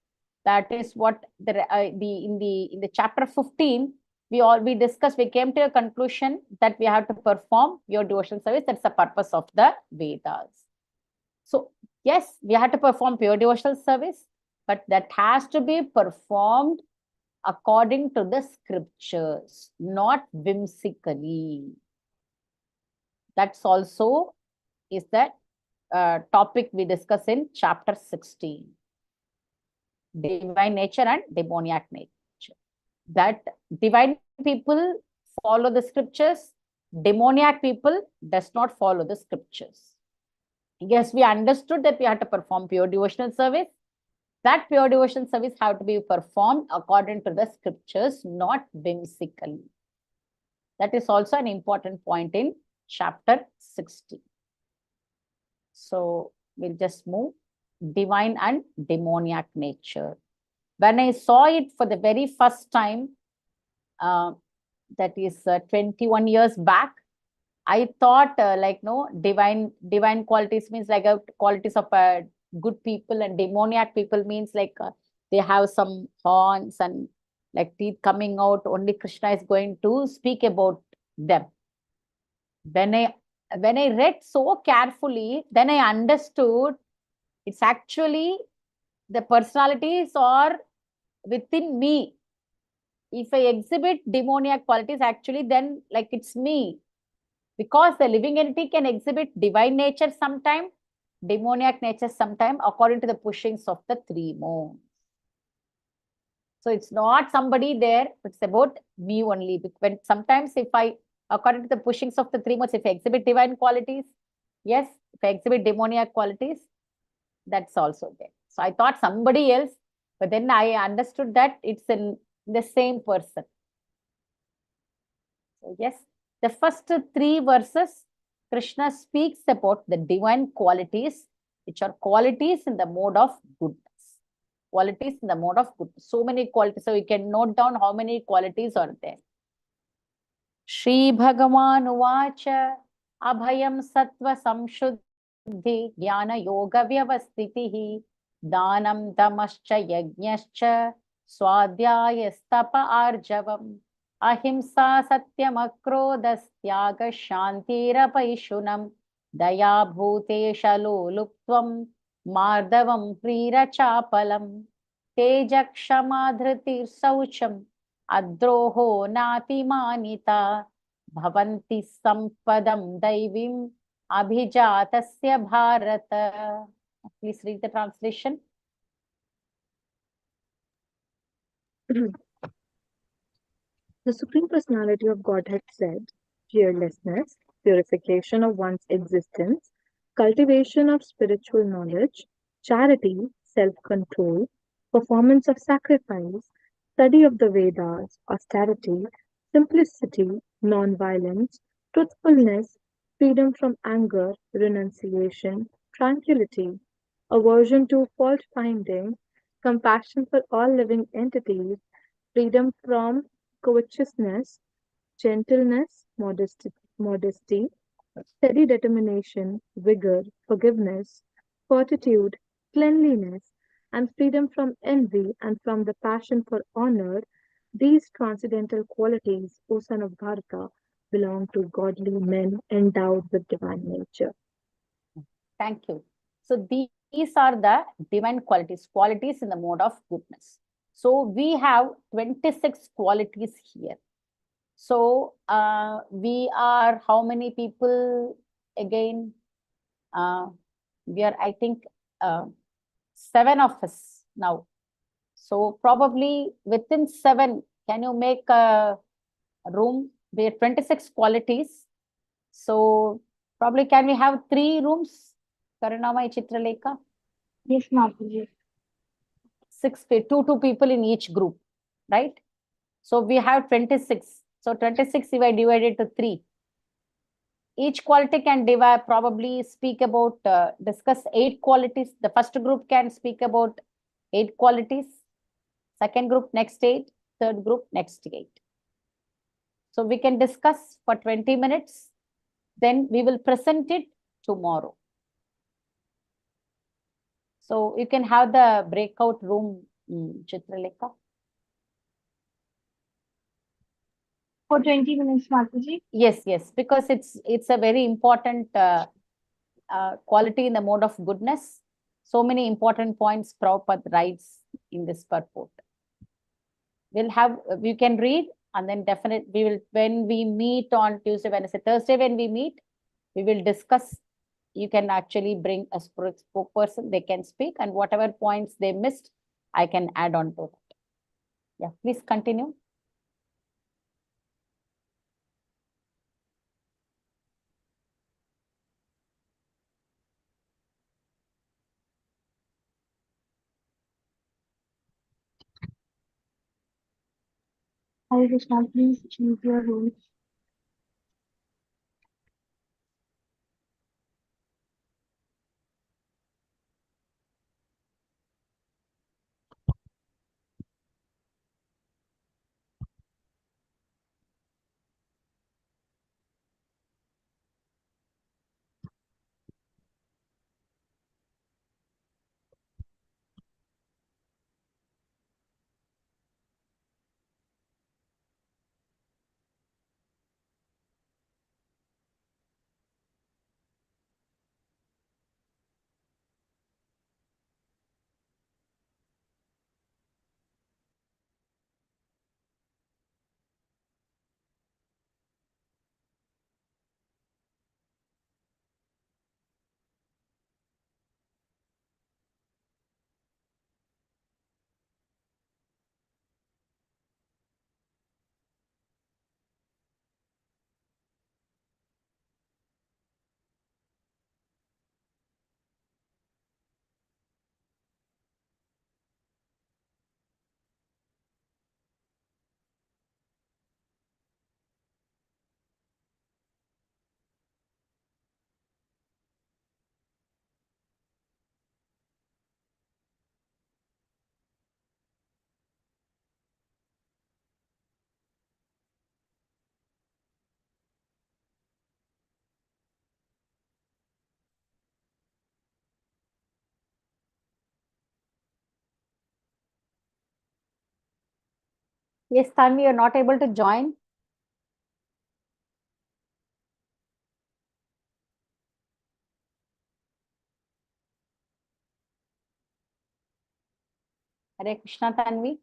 That is what in the chapter 15 we discussed. We came to a conclusion that we have to perform pure devotional service. That's the purpose of the Vedas. So yes, we have to perform pure devotional service, but that has to be performed according to the scriptures, not whimsically. That's also is that topic we discuss in chapter 16. Divine nature and demoniac nature. That divine people follow the scriptures, demoniac people does not follow the scriptures. Yes, we understood that we have to perform pure devotional service. That pure devotional service have to be performed according to the scriptures, not whimsically. That is also an important point in chapter 16. So we'll just move divine and demoniac nature. When I saw it for the very first time, that is 21 years back, I thought divine qualities means like qualities of good people, and demoniac people means like they have some horns and like teeth coming out. Only Krishna is going to speak about them. When I read so carefully, then I understood it's actually the personalities are within me. If I exhibit demoniac qualities, actually then like it's me. Because the living entity can exhibit divine nature sometime, demoniac nature sometime, according to the pushings of the 3 moons. So it's not somebody there, it's about me only. When sometimes if I, according to the pushings of the 3 moons, if I exhibit divine qualities, yes. If I exhibit demoniac qualities, that's also there. So I thought somebody else, but then I understood that it's in the same person. So yes, the first 3 verses, Krishna speaks about the divine qualities which are qualities in the mode of goodness. Qualities in the mode of goodness. So many qualities. So we can note down how many qualities are there. Shri Bhagavan Uvacha Abhayam Sattva Samshuddhi Jnana Yoga Vyavastitihi Danam Damascha Yajñascha Swadhyayastapa Arjavam Ahimsa Satyam Akrodastyaga Shantirapaishunam Daya Bhutesha Loluptvam Mardavam Prirachapalam Tejakshama Dhritir Saucham Adroho Natimanita Bhavanti Sampadam Daivim Abhijatasya Bharata. Please read the translation. The Supreme Personality of Godhead said, fearlessness, purification of one's existence, cultivation of spiritual knowledge, charity, self control, performance of sacrifice, study of the Vedas, austerity, simplicity, non-violence, truthfulness, freedom from anger, renunciation, tranquility, aversion to fault finding, compassion for all living entities, freedom from covetousness, gentleness, modesty, steady determination, vigor, forgiveness, fortitude, cleanliness, and freedom from envy and from the passion for honor, these transcendental qualities, O son of Bharata, belong to godly men endowed with divine nature. Thank you. So these are the divine qualities, qualities in the mode of goodness. So we have 26 qualities here. So we are how many people again? We are, I think, 7 of us now. So probably within 7, can you make a room? We have 26 qualities. So probably can we have 3 rooms? Karunamai Chitralekha? Yes, Mataji. 6, 2 people in each group, right? So we have 26. So 26 if I divided to 3. Each quality can divide, probably speak about, discuss 8 qualities. The first group can speak about 8 qualities. Second group, next 8. Third group, next 8. So we can discuss for 20 minutes. Then we will present it tomorrow. So you can have the breakout room, Chitralekha. For 20 minutes, Mataji. Yes, because it's a very important quality in the mode of goodness. So many important points Prabhupada writes in this purport. We can read, and then definitely we will, when we meet on Tuesday, Wednesday, Thursday, when we meet, we will discuss. You can actually bring a spokesperson, they can speak, and whatever points they missed, I can add on to that. Yeah, please continue. Hare Krishna, please choose your role. Yes, Tanvi, you're not able to join. Hare Krishna, Tanvi.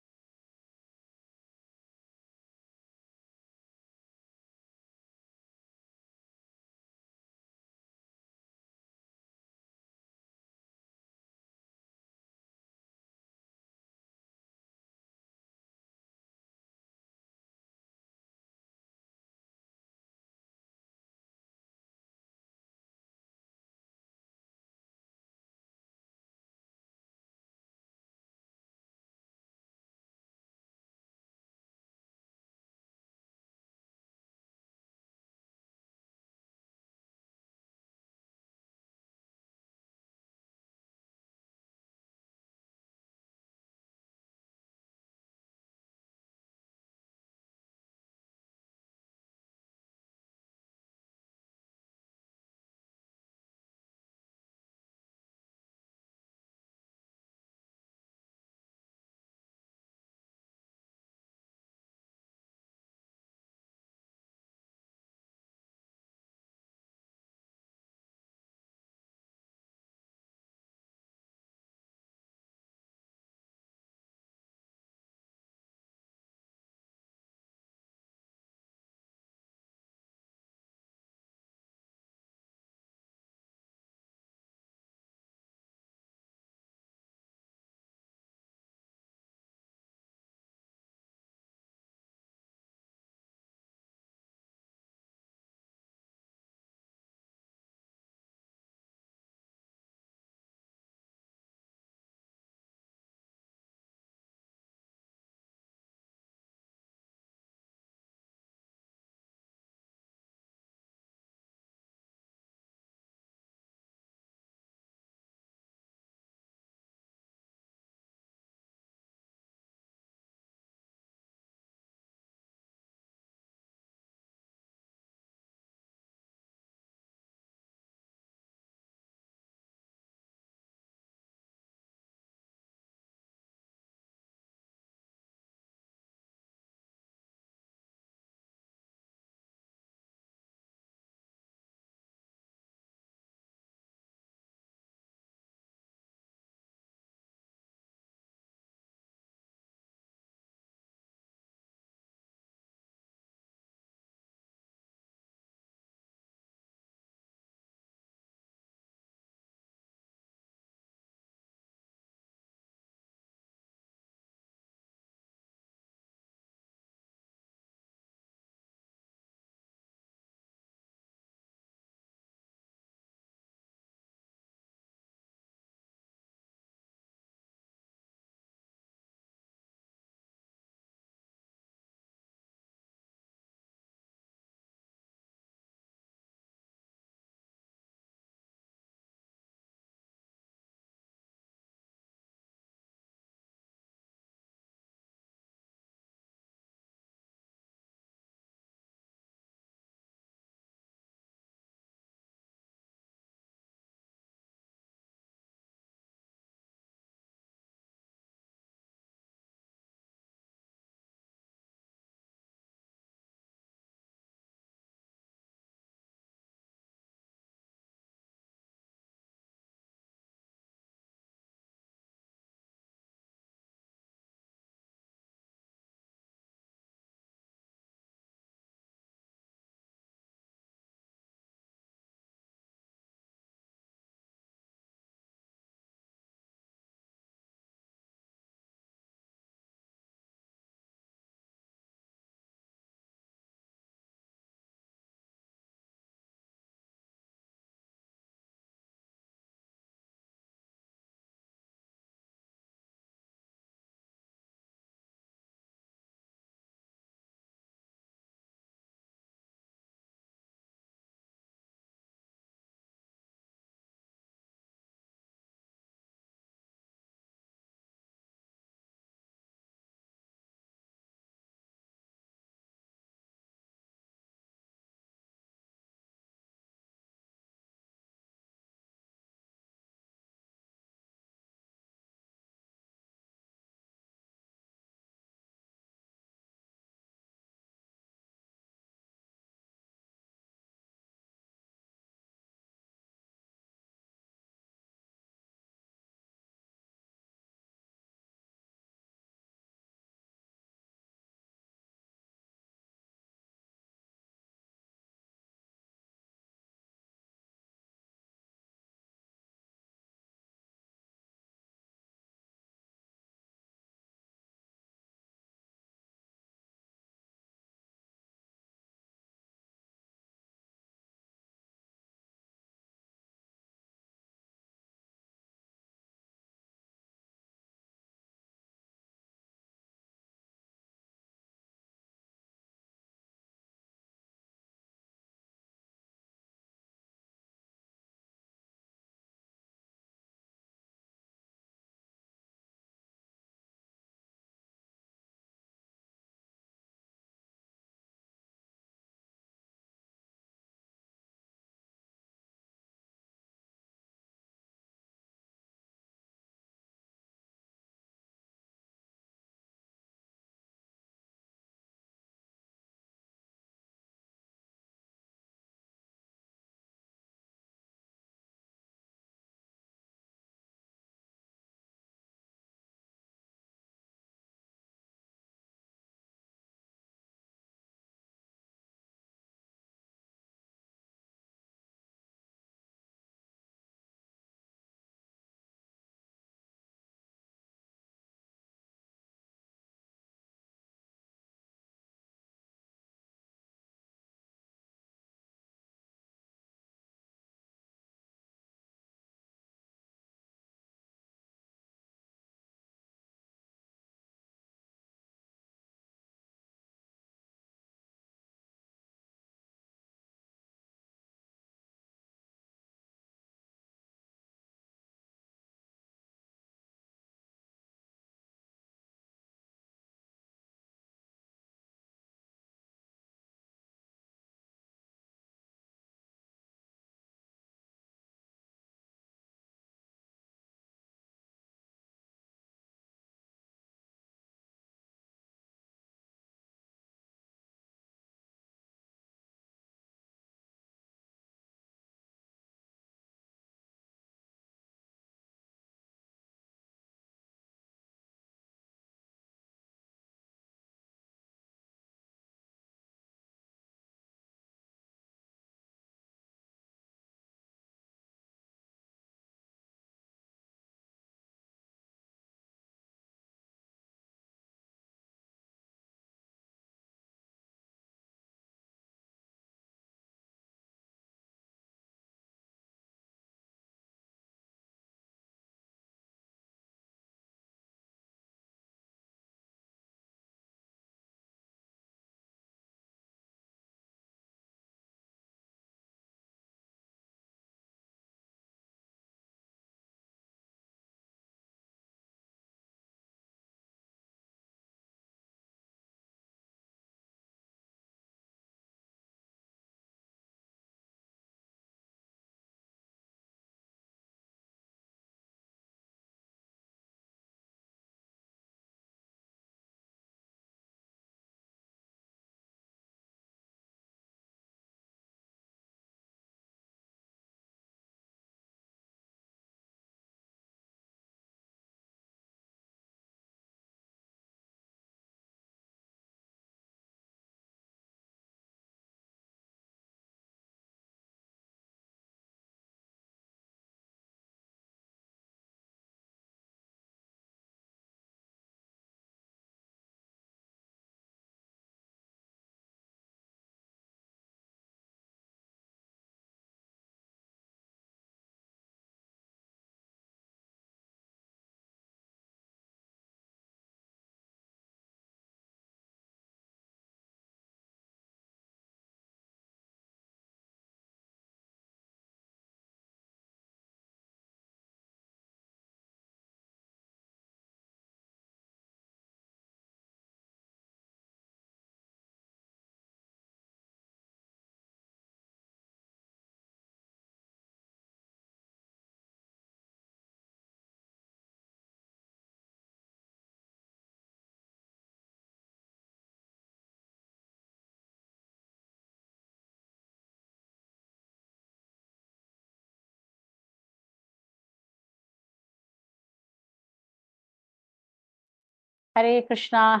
Hare Krishna,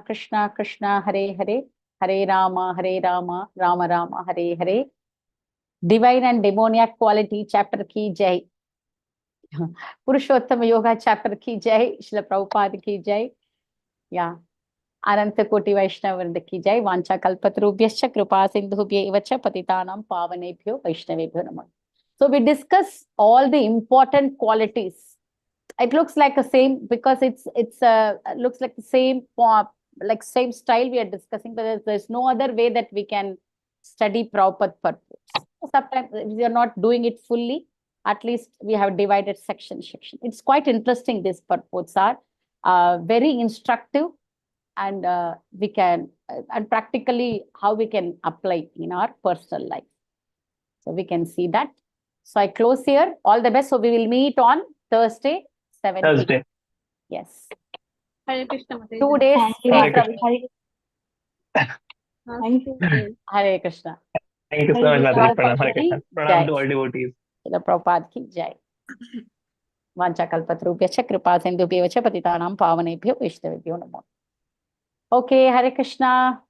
Krishna Krishna, Hare Rama, Rama Rama, Hare Hare. Divine and demoniac quality chapter ki jai. Purushottam Yoga chapter ki jai. Srila Prabhupada ki jai. Yeah. Ananta Koti Vaishnava Vrinda ki jai. Vancha kalpatarubhyascha kripa sindhubhya evacha patitanam pavanebhyo Vaishnavebhyo namah. So we discuss all the important qualities. It looks like the same because it's looks like the same like same style we are discussing, but there's no other way that we can study Prabhupada purports. Sometimes we are not doing it fully. At least we have divided section. It's quite interesting. These purports are very instructive, and we can and practically how we can apply in our personal life. So we can see that. So I close here. All the best. So we will meet on Thursday, 7 p.m. Thursday. Yes. Hare Krishna, Mataji. 2 days. Thank you. Hare from- Krishna. Thank you. Hare Krishna. Thank you so Hare much, Krishna. Mataji. Pranam, Hare Krishna. Pranam Jai. to all devotees. Srila Prabhupada ki jai. Vanchakalpatarubhyascha kripa sindhubhya evacha patitanam pavanebhyo Vaishnavebhyo namo. Okay, Hare Krishna.